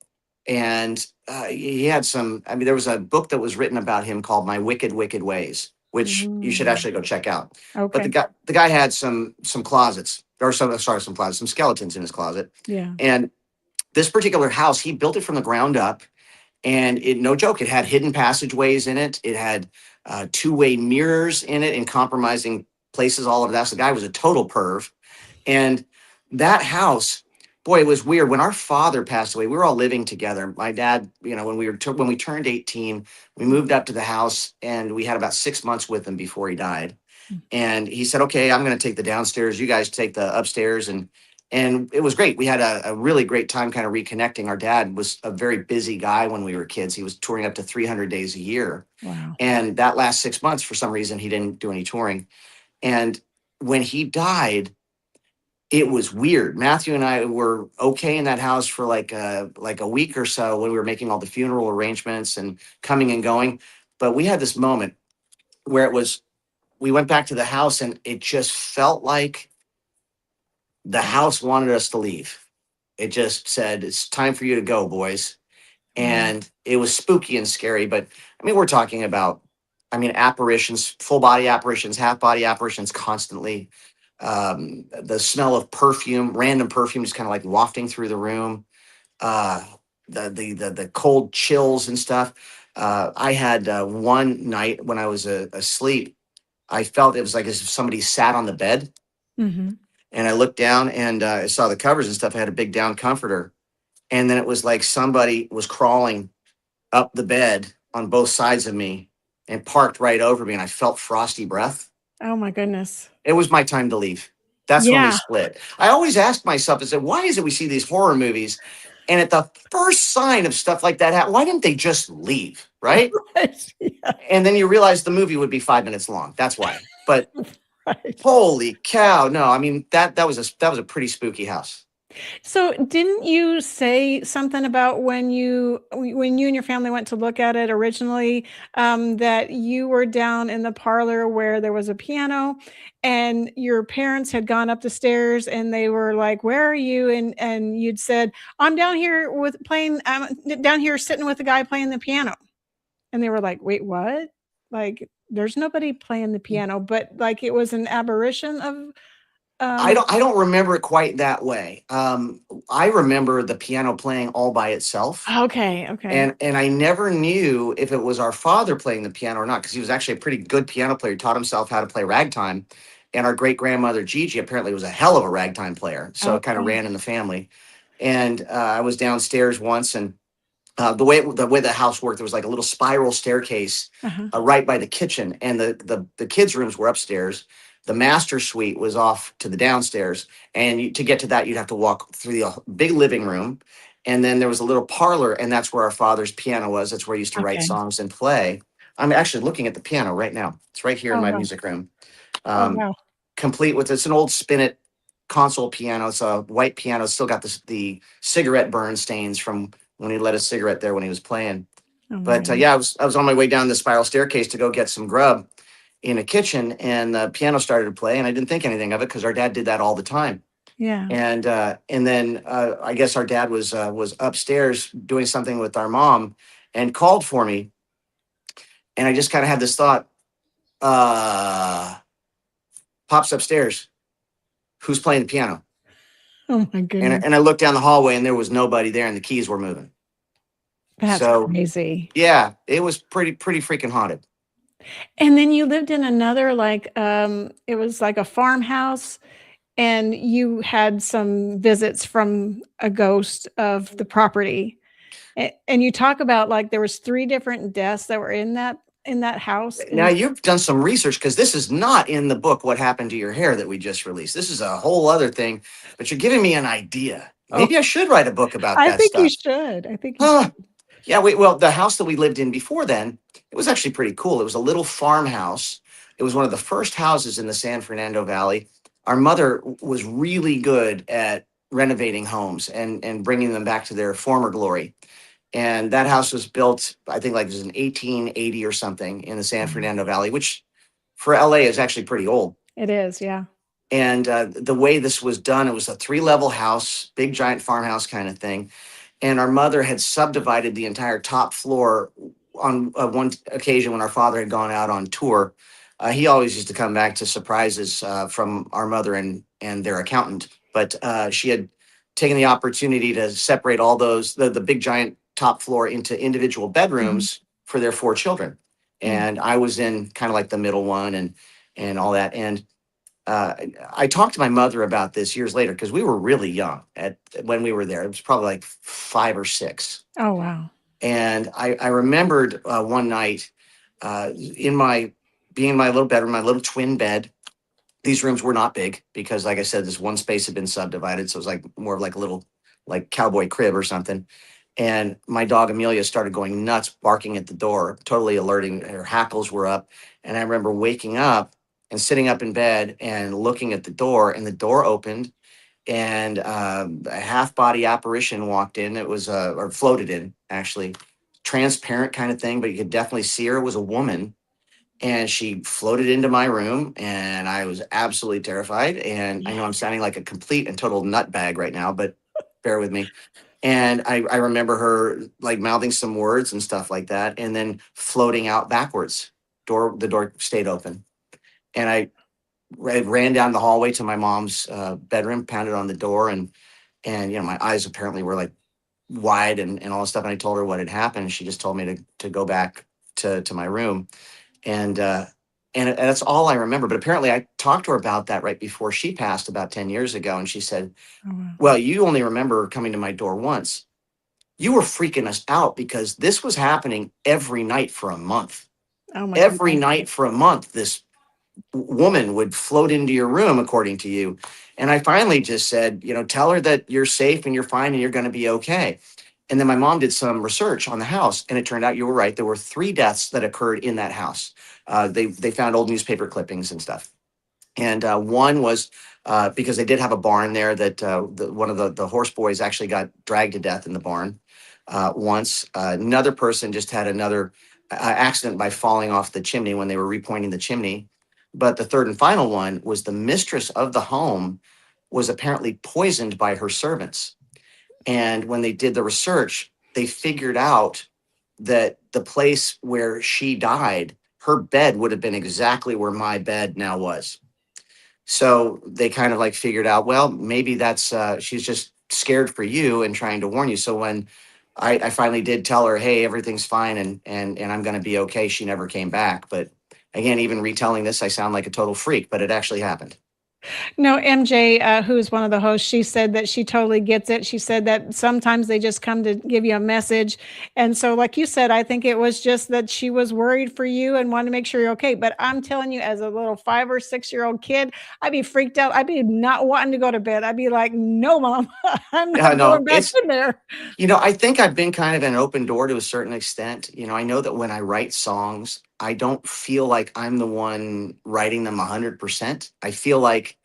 And he had there was a book that was written about him called My Wicked, Wicked Ways, which you should actually go check out. Okay. But the guy had some closets, or some skeletons in his closet. Yeah. And this particular house, he built it from the ground up. And no joke, it had hidden passageways in it. It had two-way mirrors in it in compromising places, all of that. So the guy was a total perv. And that house, boy, it was weird. When our father passed away, we were all living together. My dad, when we turned 18, we moved up to the house, and we had about 6 months with him before he died. And he said, okay, I'm going to take the downstairs. You guys take the upstairs. And it was great. We had a really great time kind of reconnecting. Our dad was a very busy guy when we were kids. He was touring up to 300 days a year. Wow. And that last 6 months, for some reason, he didn't do any touring. And when he died, it was weird. Matthew and I were okay in that house for like a week or so when we were making all the funeral arrangements and coming and going. But we had this moment where we went back to the house, and it just felt like the house wanted us to leave. It just said, it's time for you to go, boys. And it was spooky and scary. But I mean, we're talking about, apparitions, full body apparitions, half body apparitions constantly. The smell of perfume, random perfume, just kind of like wafting through the room. The cold chills and stuff. I had one night when I was asleep, I felt it was like as if somebody sat on the bed. Mm-hmm. And I looked down, and I saw the covers and stuff. I had a big down comforter. And then it was like somebody was crawling up the bed on both sides of me and parked right over me. And I felt frosty breath. Oh my goodness. It was my time to leave. That's when we split. I always asked myself, I said, why is it we see these horror movies And at the first sign of stuff like that, why didn't they just leave? Right. Right. Yeah. And then you realize the movie would be 5 minutes long. That's why. But Right. holy cow. No, I mean, that was a pretty spooky house. So didn't you say something about when you and your family went to look at it originally, that you were down in the parlor where there was a piano and your parents had gone up the stairs and they were like, "Where are you?" And you'd said, "I'm down here I'm down here sitting with the guy playing the piano." And they were like, "Wait, what?" Like, there's nobody playing the piano, but like it was an aberration of I don't remember it quite that way. I remember the piano playing all by itself. Okay. And I never knew if it was our father playing the piano or not, because he was actually a pretty good piano player. He taught himself how to play ragtime. And our great grandmother Gigi apparently was a hell of a ragtime player. So it kind of ran in the family. And I was downstairs once, and the way the house worked, there was like a little spiral staircase right by the kitchen, and the kids' rooms were upstairs. The master suite was off to the downstairs, and to get to that, you'd have to walk through the big living room, and then there was a little parlor, and that's where our father's piano was. That's where he used to write songs and play. I'm actually looking at the piano right now. It's right here in my music room. Wow. Complete with it's an old spinet console piano. It's a white piano. It's still got the cigarette burn stains from when he lit a cigarette there when he was playing. But I was on my way down the spiral staircase to go get some grub in a kitchen, and the piano started to play, and I didn't think anything of it because our dad did that all the time. Yeah. And then I guess our dad was upstairs doing something with our mom and called for me, and I just kind of had this thought, Pop's upstairs. Who's playing the piano? Oh my goodness. And I looked down the hallway, and there was nobody there, and the keys were moving. That's crazy. Yeah, it was pretty freaking haunted. And then you lived in another, like, it was like a farmhouse, and you had some visits from a ghost of the property. And you talk about like there was 3 different deaths that were in that house. Now you've done some research, because this is not in the book, What Happened to Your Hair, that we just released. This is a whole other thing, but you're giving me an idea. Maybe I should write a book about that I think stuff. you should. I think you should. Yeah, well, the house that we lived in before then, it was actually pretty cool. It was a little farmhouse. It was one of the first houses in the San Fernando Valley. Our mother was really good at renovating homes and bringing them back to their former glory. And that house was built, I think, like it was in 1880 or something in the San Fernando Valley, which for LA is actually pretty old. It is, yeah. And the way this was done, it was a 3-level house, big giant farmhouse kind of thing. And our mother had subdivided the entire top floor on one occasion when our father had gone out on tour. He always used to come back to surprises from our mother and their accountant. But she had taken the opportunity to separate all those, the big giant top floor, into individual bedrooms for their 4 children. And I was in kind of like the middle one and all that. And I talked to my mother about this years later, because we were really young when we were there. It was probably like 5 or 6. Oh, wow. And I remembered one night being in my little bedroom, my little twin bed. These rooms were not big because, like I said, this one space had been subdivided. So it was like more of like a little like cowboy crib or something. And my dog Amelia started going nuts, barking at the door, totally alerting. Her hackles were up. And I remember waking up and sitting up in bed and looking at the door, and the door opened, and a half-body apparition walked in. It was or floated in, actually, transparent kind of thing, but you could definitely see her. It was a woman, and she floated into my room, and I was absolutely terrified. And I know I'm sounding like a complete and total nutbag right now, but bear with me. And I remember her like mouthing some words and stuff like that, and then floating out backwards. The door stayed open. And I ran down the hallway to my mom's bedroom, pounded on the door, and my eyes apparently were like wide and all this stuff. And I told her what had happened, and she just told me to go back to my room, and that's all I remember. But apparently, I talked to her about that right before she passed about 10 years ago, and she said, Oh, wow. "Well, you only remember coming to my door once. You were freaking us out because this was happening every night for a month. Oh, my Every goodness. night for a month, this woman would float into your room, according to you. And I finally just said, tell her that you're safe and you're fine and you're going to be okay. And then my mom did some research on the house, and it turned out you were right. There were 3 deaths that occurred in that house. They found old newspaper clippings and stuff. And one was because they did have a barn there that one of the horse boys actually got dragged to death in the barn once. Another person just had another accident by falling off the chimney when they were repointing the chimney. But the third and final one was the mistress of the home was apparently poisoned by her servants. And when they did the research, they figured out that the place where she died, her bed would have been exactly where my bed now was. So they kind of like figured out, well, maybe that's she's just scared for you and trying to warn you. So when I finally did tell her, hey, everything's fine and I'm going to be okay, she never came back. But again, even retelling this, I sound like a total freak, but it actually happened. No, MJ, who's one of the hosts, she said that she totally gets it. She said that sometimes they just come to give you a message. And so, like you said, I think it was just that she was worried for you and wanted to make sure you're okay. But I'm telling you, as a little 5 or 6 year old kid, I'd be freaked out. I'd be not wanting to go to bed. I'd be like, no, Mom, I'm not going back in there. I think I've been kind of an open door to a certain extent. I know that when I write songs, I don't feel like I'm the one writing them 100%. I feel like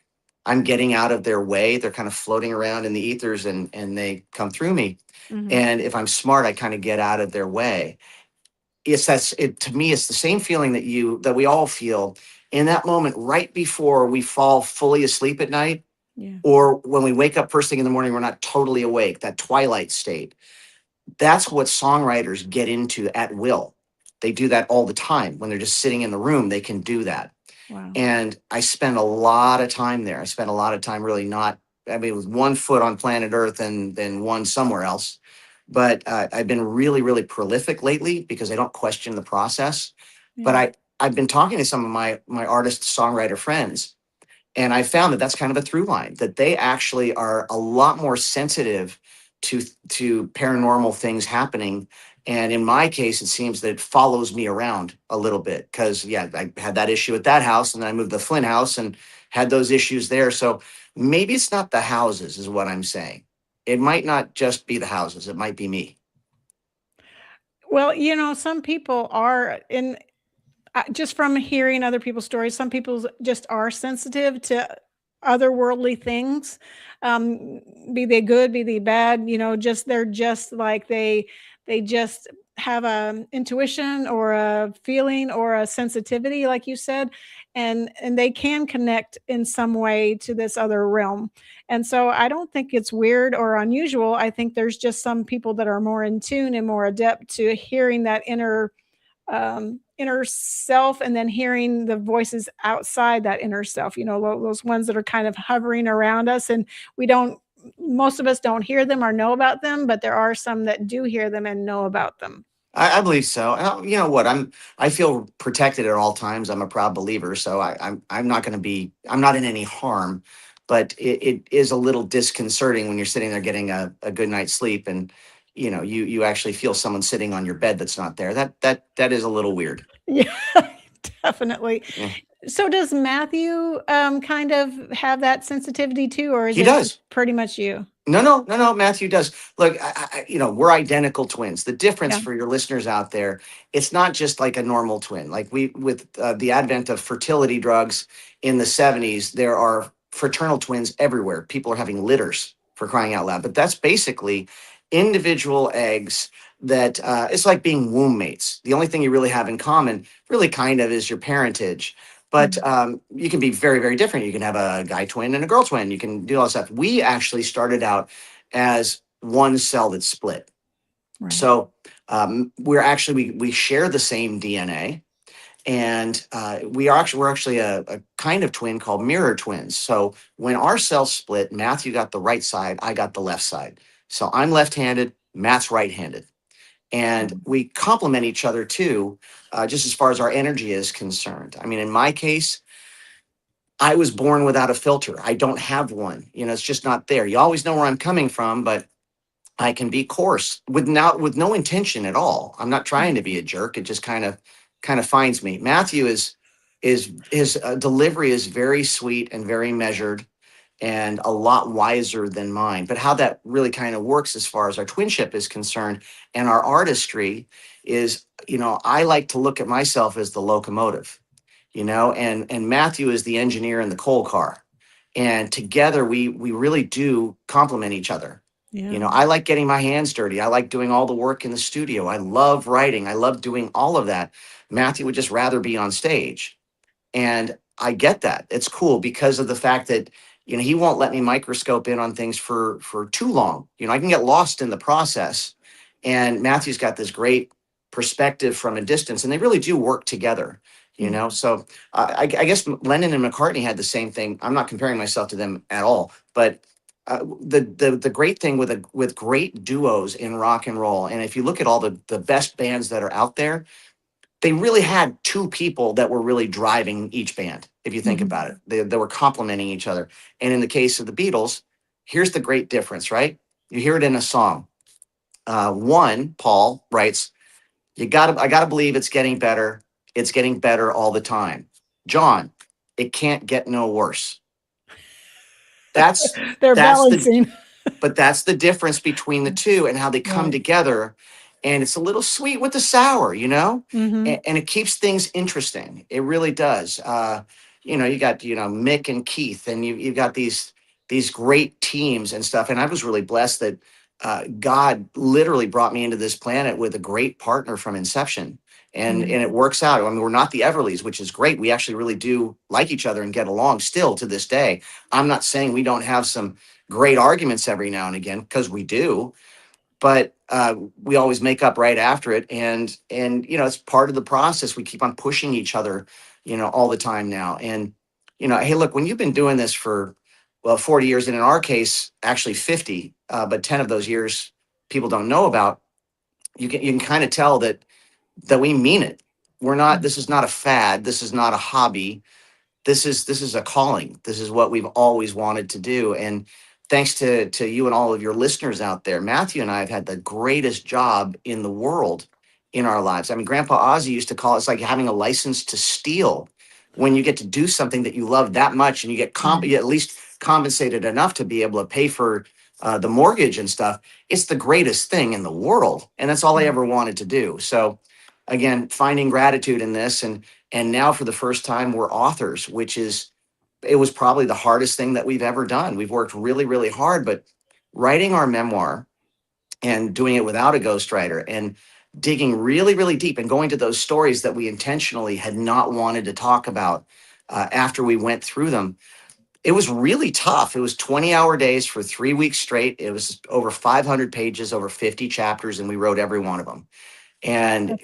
I'm getting out of their way. They're kind of floating around in the ethers and they come through me. Mm-hmm. And if I'm smart, I kind of get out of their way. To me, it's the same feeling that we all feel in that moment right before we fall fully asleep at night. Yeah. Or when we wake up first thing in the morning, we're not totally awake, that twilight state. That's what songwriters get into at will. They do that all the time. When they're just sitting in the room, they can do that. Wow. And I spent a lot of time there. I spent a lot of time really with one foot on planet Earth and then one somewhere else. But I've been really, really prolific lately because I don't question the process. Yeah. But I've been talking to some of my artist songwriter friends, and I found that that's kind of a through line, that they actually are a lot more sensitive to paranormal things happening. And in my case, it seems that it follows me around a little bit because, I had that issue at that house and then I moved to the Flynn house and had those issues there. So maybe it's not the houses is what I'm saying. It might not just be the houses. It might be me. Well, some people are just from hearing other people's stories, some people just are sensitive to otherworldly things, be they good, be they bad, they're just like they just have a intuition or a feeling or a sensitivity, like you said, and they can connect in some way to this other realm. And so I don't think it's weird or unusual. I think there's just some people that are more in tune and more adept to hearing that inner self, and then hearing the voices outside that inner self, those ones that are kind of hovering around us, and most of us don't hear them or know about them, but there are some that do hear them and know about them. I believe so. You know what? I feel protected at all times. I'm a proud believer, so I'm not in any harm, but it is a little disconcerting when you're sitting there getting a good night's sleep and you actually feel someone sitting on your bed that's not there. That is a little weird. Yeah, definitely. Yeah. So does Matthew kind of have that sensitivity too, or is it pretty much you? No. Matthew does. Look, we're identical twins. The difference for your listeners out there, it's not just like a normal twin. Like with the advent of fertility drugs in the 70s, there are fraternal twins everywhere. People are having litters, for crying out loud. But that's basically individual eggs that it's like being womb mates. The only thing you really have in common really kind of is your parentage. But you can be very, very different. You can have a guy twin and a girl twin. You can do all that stuff. We actually started out as one cell that split. Right. So we're actually, we share the same DNA. And we're actually a kind of twin called mirror twins. So when our cells split, Matthew got the right side, I got the left side. So I'm left-handed, Matt's right-handed. And we complement each other too, just as far as our energy is concerned. I mean, in my case, I was born without a filter. I don't have one. It's just not there. You always know where I'm coming from, but I can be coarse with no intention at all. I'm not trying to be a jerk. It just kind of finds me. Matthew is is his delivery is very sweet and very measured and a lot wiser than mine. But how that really kind of works as far as our twinship is concerned and our artistry is, I like to look at myself as the locomotive, and Matthew is the engineer in the coal car. And together we really do complement each other. Yeah. I like getting my hands dirty. I like doing all the work in the studio. I love writing. I love doing all of that. Matthew would just rather be on stage. And I get that. It's cool because of the fact that, he won't let me microscope in on things for too long. I can get lost in the process. And Matthew's got this great perspective from a distance, and they really do work together. So I guess Lennon and McCartney had the same thing. I'm not comparing myself to them at all, but the great thing with great duos in rock and roll, and if you look at all the best bands that are out there, they really had two people that were really driving each band. If you think about it, they were complementing each other. And in the case of the Beatles, here's the great difference, right? You hear it in a song. One, Paul writes, I gotta believe it's getting better. It's getting better all the time. John, it can't get no worse. That's They're that's balancing. But that's the difference between the two and how they come together. And it's a little sweet with the sour, Mm-hmm. and it keeps things interesting. It really does. You got, Mick and Keith, and you've got these great teams and stuff. And I was really blessed that God literally brought me into this planet with a great partner from inception. And it works out. I mean, we're not the Everlys, which is great. We actually really do like each other and get along still to this day. I'm not saying we don't have some great arguments every now and again, because we do, but we always make up right after it. And it's part of the process. We keep on pushing each other, all the time now. And, hey, look, when you've been doing this for, 40 years, and in our case, actually 50, but 10 of those years people don't know about, you can kind of tell that we mean it. This is not a fad. This is not a hobby. This is a calling. This is what we've always wanted to do. And thanks to you and all of your listeners out there, Matthew and I have had the greatest job in the world in our lives. I mean, Grandpa Ozzy used to call it's like having a license to steal, when you get to do something that you love that much and you get you at least compensated enough to be able to pay for the mortgage and stuff. It's the greatest thing in the world. And that's all I ever wanted to do. So again, finding gratitude in this, and now for the first time we're authors, it was probably the hardest thing that we've ever done. We've worked really, really hard, but writing our memoir and doing it without a ghostwriter and digging really, really deep and going to those stories that we intentionally had not wanted to talk about after we went through them. It was really tough. It was 20-hour days for 3 weeks straight. It was over 500 pages, over 50 chapters, and we wrote every one of them. And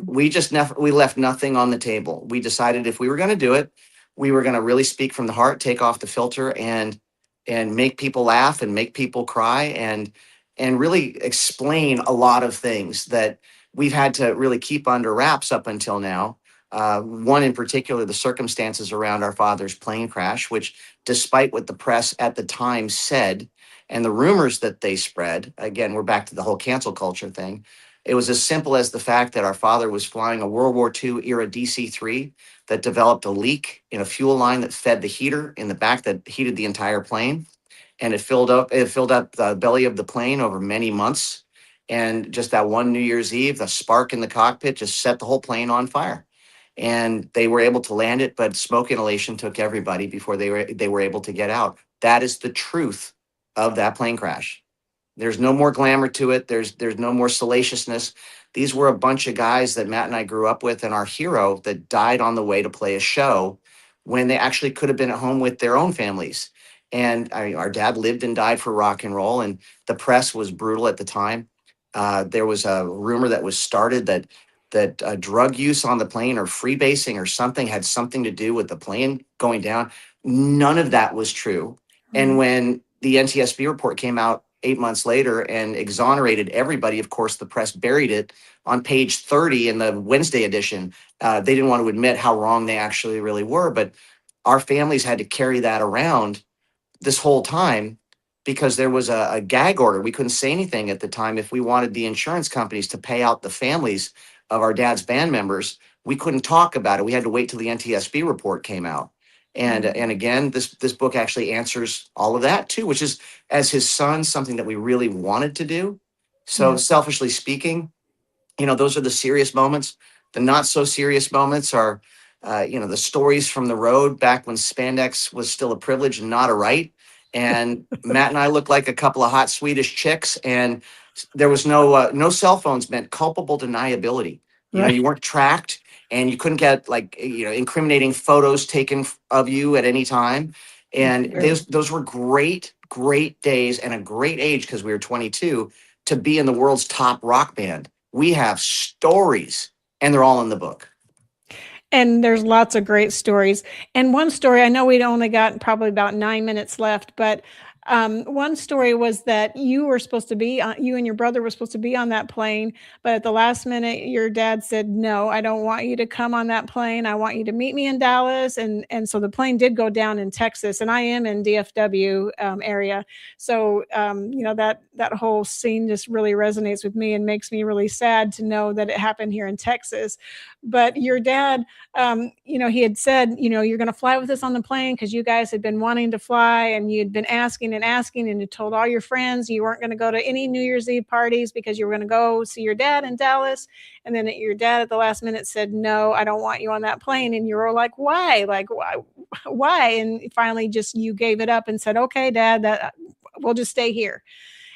we just we left nothing on the table. We decided if we were going to do it, we were going to really speak from the heart, take off the filter, and make people laugh and make people cry, and really explain a lot of things that we've had to really keep under wraps up until now. One in particular, the circumstances around our father's plane crash, which, despite what the press at the time said and the rumors that they spread, again, we're back to the whole cancel culture thing. It was as simple as the fact that our father was flying a World War II era DC-3 that developed a leak in a fuel line that fed the heater in the back that heated the entire plane. And it filled up the belly of the plane over many months. And just that one New Year's Eve, the spark in the cockpit just set the whole plane on fire. And they were able to land it, but smoke inhalation took everybody before they were able to get out. That is the truth of that plane crash. There's no more glamour to it. There's no more salaciousness. These were a bunch of guys that Matt and I grew up with, and our hero that died on the way to play a show when they actually could have been at home with their own families. And our dad lived and died for rock and roll, and the press was brutal at the time. There was a rumor that was started that drug use on the plane or freebasing or something had something to do with the plane going down. None of that was true. And when the NTSB report came out 8 months later and exonerated everybody, of course, the press buried it on page 30 in the Wednesday edition. They didn't want to admit how wrong they actually really were, but our families had to carry that around this whole time because there was a gag order. We couldn't say anything at the time if we wanted the insurance companies to pay out the families of our dad's band members we couldn't talk about it. We had to wait till the NTSB report came out. And again, this book actually answers all of that too, which is, as his son, something that we really wanted to do. So selfishly speaking, those are the serious moments. The not so serious moments are, the stories from the road back when spandex was still a privilege and not a right. And Matt and I looked like a couple of hot Swedish chicks, and there was no cell phones meant culpable deniability. You weren't tracked, and you couldn't get incriminating photos taken of you at any time. And those were great days and a great age, because we were 22, to be in the world's top rock band. We have stories, and they're all in the book. And there's lots of great stories. And one story, I know we'd only got probably about 9 minutes left, but one story was that you and your brother were supposed to be on that plane, but at the last minute, your dad said, no, I don't want you to come on that plane. I want you to meet me in Dallas. And so the plane did go down in Texas, and I am in DFW area. So, that whole scene just really resonates with me and makes me really sad to know that it happened here in Texas. But your dad, he had said, you're going to fly with us on the plane because you guys had been wanting to fly, and you'd been asking, and you told all your friends you weren't going to go to any New Year's Eve parties because you were going to go see your dad in Dallas. And then your dad at the last minute said, no, I don't want you on that plane. And you were like, why? Why? And finally just you gave it up and said, okay, Dad, that we'll just stay here.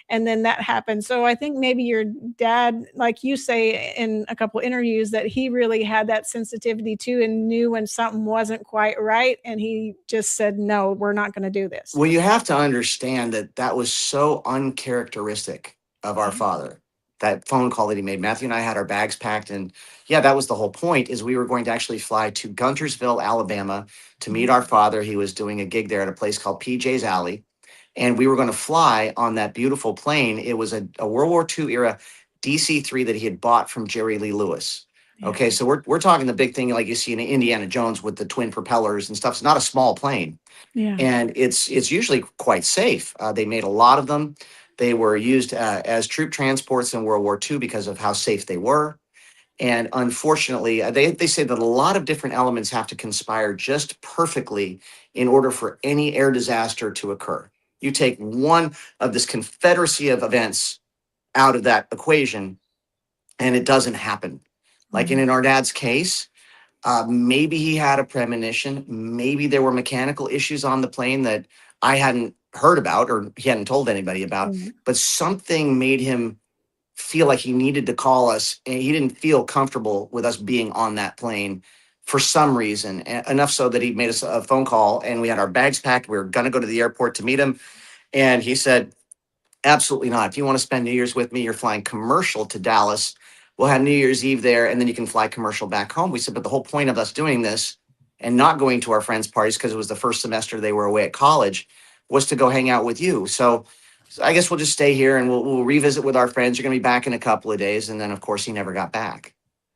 And then that happened. So I think maybe your dad, like you say in a couple of interviews, that he really had that sensitivity too, and knew when something wasn't quite right. And he just said, no, we're not going to do this. Well, you have to understand that was so uncharacteristic of our father. That phone call that he made. Matthew and I had our bags packed, and that was the whole point, is we were going to actually fly to Guntersville, Alabama to meet our father. He was doing a gig there at a place called PJ's Alley. And we were going to fly on that beautiful plane. It was a World War II era DC-3 that he had bought from Jerry Lee Lewis. Yeah. Okay, so we're talking the big thing like you see in Indiana Jones with the twin propellers and stuff. It's not a small plane. Yeah. And it's usually quite safe. They made a lot of them. They were used as troop transports in World War II because of how safe they were. And unfortunately, they say that a lot of different elements have to conspire just perfectly in order for any air disaster to occur. You take one of this confederacy of events out of that equation, and it doesn't happen. Like in our dad's case, maybe he had a premonition. Maybe there were mechanical issues on the plane that I hadn't heard about or he hadn't told anybody about, but something made him feel like he needed to call us, and he didn't feel comfortable with us being on that plane for some reason, enough so that he made us a phone call, and we had our bags packed. We were going to go to the airport to meet him. And he said, absolutely not. If you want to spend New Year's with me, you're flying commercial to Dallas. We'll have New Year's Eve there, and then you can fly commercial back home. We said, but the whole point of us doing this and not going to our friends' parties, because it was the first semester they were away at college, was to go hang out with you. So I guess we'll just stay here, and we'll revisit with our friends. You're going to be back in a couple of days. And then, of course, he never got back.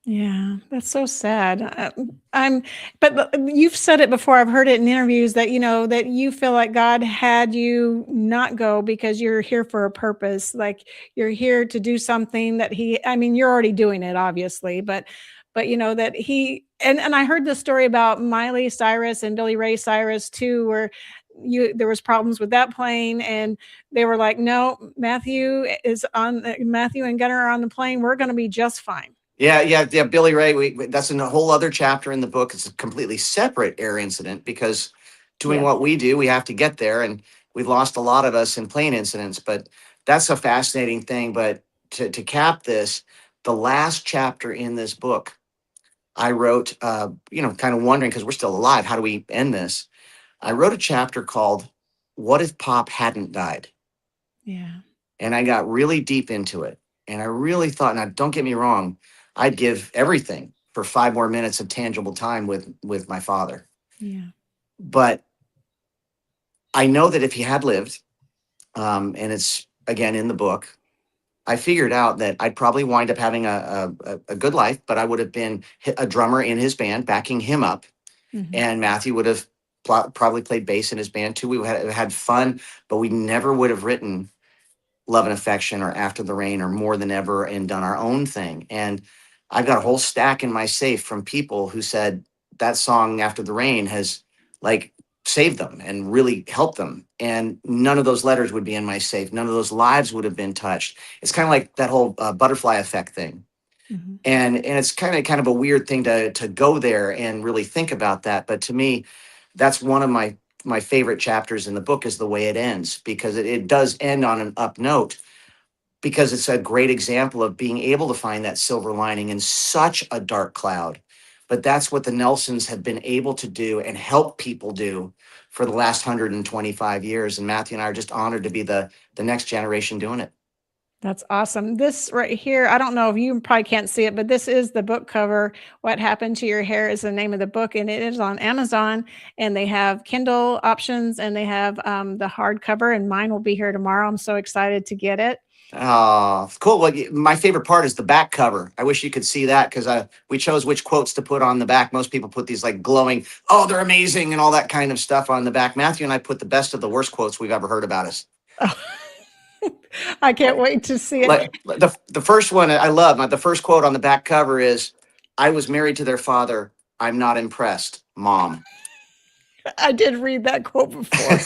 Yeah, that's so sad. But you've said it before. I've heard it in interviews that, that you feel like God had you not go because you're here for a purpose. Like you're here to do something that you're already doing it, obviously, but that he, and I heard the story about Miley Cyrus and Billy Ray Cyrus too, where there was problems with that plane, and they were like, no, Matthew and Gunnar are on the plane. We're going to be just fine. Yeah. Billy Ray, that's in a whole other chapter in the book. It's a completely separate air incident, because doing what we do, we have to get there. And we've lost a lot of us in plane incidents, but that's a fascinating thing. But to cap this, the last chapter in this book, I wrote, kind of wondering, because we're still alive, how do we end this? I wrote a chapter called What If Pop Hadn't Died? Yeah. And I got really deep into it. And I really thought, now don't get me wrong, I'd give everything for 5 more minutes of tangible time with my father. Yeah. But I know that if he had lived, and it's again in the book, I figured out that I'd probably wind up having a good life, but I would have been a drummer in his band, backing him up. Mm-hmm. And Matthew would have probably played bass in his band too. We had fun, but we never would have written Love and Affection or After the Rain or More Than Ever and done our own thing. And I've got a whole stack in my safe from people who said that song After the Rain has like saved them and really helped them. And none of those letters would be in my safe. None of those lives would have been touched. It's kind of like that whole butterfly effect thing. Mm-hmm. And it's kind of a weird thing to go there and really think about that. But to me, that's one of my favorite chapters in the book is the way it ends, because it does end on an up note, because it's a great example of being able to find that silver lining in such a dark cloud. But that's what the Nelsons have been able to do and help people do for the last 125 years. And Matthew and I are just honored to be the next generation doing it. That's awesome. This right here, I don't know if you probably can't see it, but this is the book cover. What Happened to Your Hair is the name of the book, and it is on Amazon, and they have Kindle options, and they have the hardcover, and mine will be here tomorrow. I'm so excited to get it. Oh, cool. Well, my favorite part is the back cover. I wish you could see that, because we chose which quotes to put on the back. Most people put these like glowing, oh, they're amazing, and all that kind of stuff on the back. Matthew and I put the best of the worst quotes we've ever heard about us. I can't wait to see it. Like the first one I love. The first quote on the back cover is, "I was married to their father. I'm not impressed, Mom." I did read that quote before.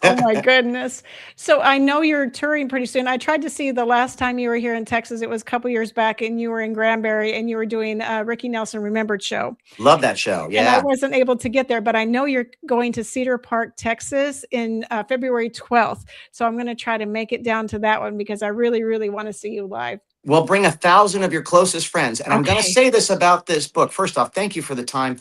Oh my goodness. So I know you're touring pretty soon. I tried to see the last time you were here in Texas. It was a couple years back, and you were in Granbury, and you were doing Ricky Nelson Remembered show. Love that show. Yeah. And I wasn't able to get there, but I know you're going to Cedar Park, Texas in February 12th. So I'm going to try to make it down to that one, because I really, really want to see you live. Well, bring 1,000 of your closest friends. And I'm going to say this about this book. First off, thank you for the time.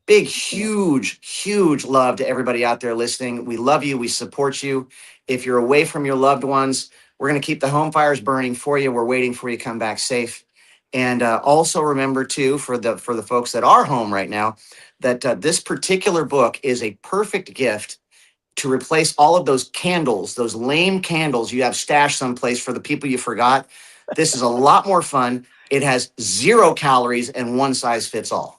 Big, huge love to everybody out there listening. We love you. We support you. If you're away from your loved ones, we're going to keep the home fires burning for you. We're waiting for you to come back safe. And also remember, too, for the folks that are home right now, that this particular book is a perfect gift to replace all of those candles, those lame candles you have stashed someplace for the people you forgot. This is a lot more fun. It has 0 calories and one size fits all.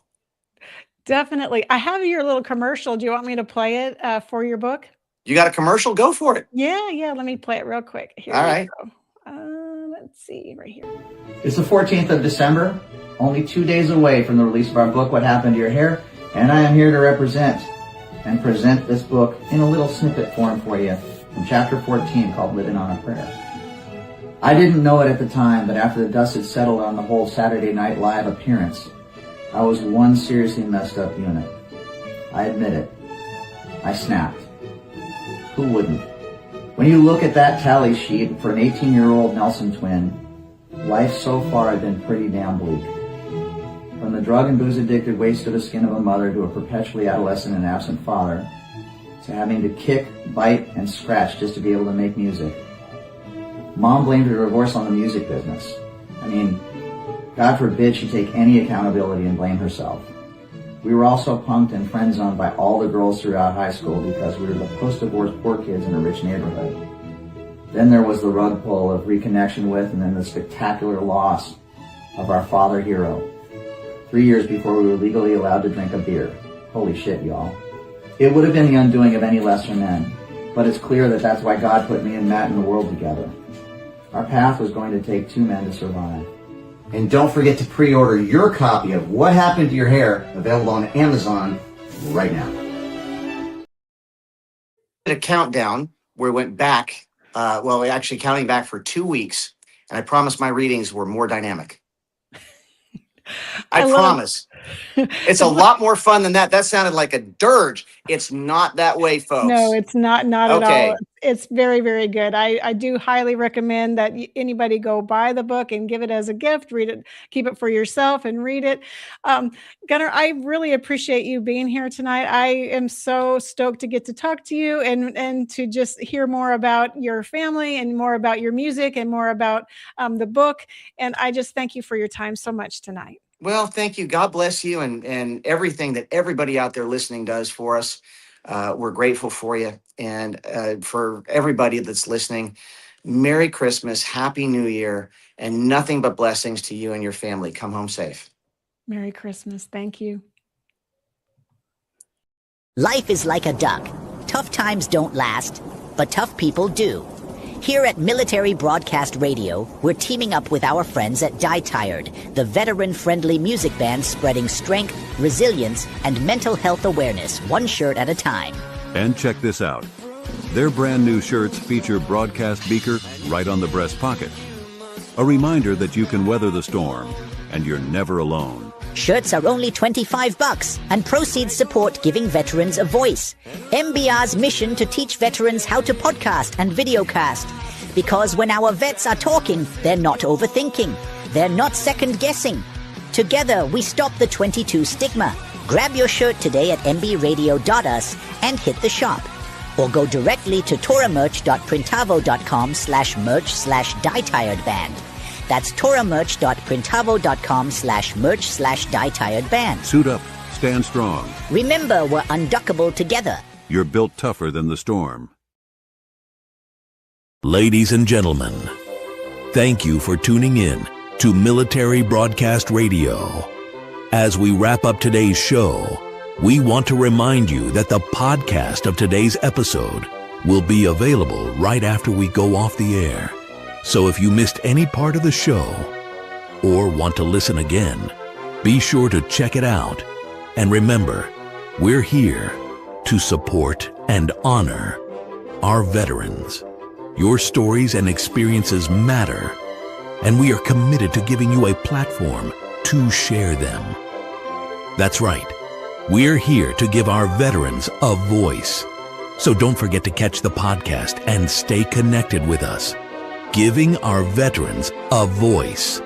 Definitely. I have your little commercial. Do you want me to play it for your book? You got a commercial? Go for it. Yeah. Let me play it real quick. Here all right. Go. Let's see right here. It's the 14th of December, only 2 days away from the release of our book, What Happened to Your Hair, and I am here to represent and present this book in a little snippet form for you from chapter 14 called Living on a Prayer. I didn't know it at the time, but after the dust had settled on the whole Saturday Night Live appearance, I was one seriously messed up unit. I admit it. I snapped. Who wouldn't? When you look at that tally sheet for an 18-year-old Nelson twin, life so far had been pretty damn bleak. From the drug and booze-addicted waste-to-the-skin of a mother to a perpetually adolescent and absent father, to having to kick, bite, and scratch just to be able to make music. Mom blamed her divorce on the music business. I mean, God forbid she take any accountability and blame herself. We were also punked and friend-zoned by all the girls throughout high school because we were the post-divorce poor kids in a rich neighborhood. Then there was the rug pull of reconnection with, and then the spectacular loss of our father hero. 3 years before we were legally allowed to drink a beer. Holy shit, y'all. It would have been the undoing of any lesser men, but it's clear that that's why God put me and Matt in the world together. Our path was going to take 2 men to survive. And don't forget to pre-order your copy of What Happened to Your Hair, available on Amazon right now. A countdown where we went back, we actually counting back for 2 weeks, and I promise my readings were more dynamic. I promise. It's a lot more fun than that. That sounded like a dirge. It's not that way, folks. No, it's not at all. It's very, very good. I do highly recommend that anybody go buy the book and give it as a gift, read it, keep it for yourself and read it. Gunnar, I really appreciate you being here tonight. I am so stoked to get to talk to you and to just hear more about your family and more about your music and more about the book. And I just thank you for your time so much tonight. Well, thank you. God bless you and everything that everybody out there listening does for us. We're grateful for you. And for everybody that's listening, Merry Christmas, Happy New Year, and nothing but blessings to you and your family. Come home safe. Merry Christmas. Thank you. Life is like a duck. Tough times don't last, but tough people do. Here at Military Broadcast Radio, we're teaming up with our friends at Die Tired, the veteran-friendly music band spreading strength, resilience, and mental health awareness one shirt at a time. And check this out. Their brand new shirts feature broadcast beaker right on the breast pocket. A reminder that you can weather the storm, and you're never alone. Shirts are only $25, and proceeds support giving veterans a voice. MBR's mission to teach veterans how to podcast and videocast. Because when our vets are talking, they're not overthinking. They're not second-guessing. Together, we stop the 22 stigma. Grab your shirt today at mbradio.us and hit the shop. Or go directly to toramerch.printavo.com/merch/dietiredband. That's toramerch.printavo.com/merch/dietiredband. Suit up, stand strong. Remember, we're unduckable together. You're built tougher than the storm. Ladies and gentlemen, thank you for tuning in to Military Broadcast Radio. As we wrap up today's show, we want to remind you that the podcast of today's episode will be available right after we go off the air. So if you missed any part of the show or want to listen again, be sure to check it out. And remember, we're here to support and honor our veterans. Your stories and experiences matter, and we are committed to giving you a platform to share them. That's right. We're here to give our veterans a voice. So don't forget to catch the podcast and stay connected with us. Giving our veterans a voice.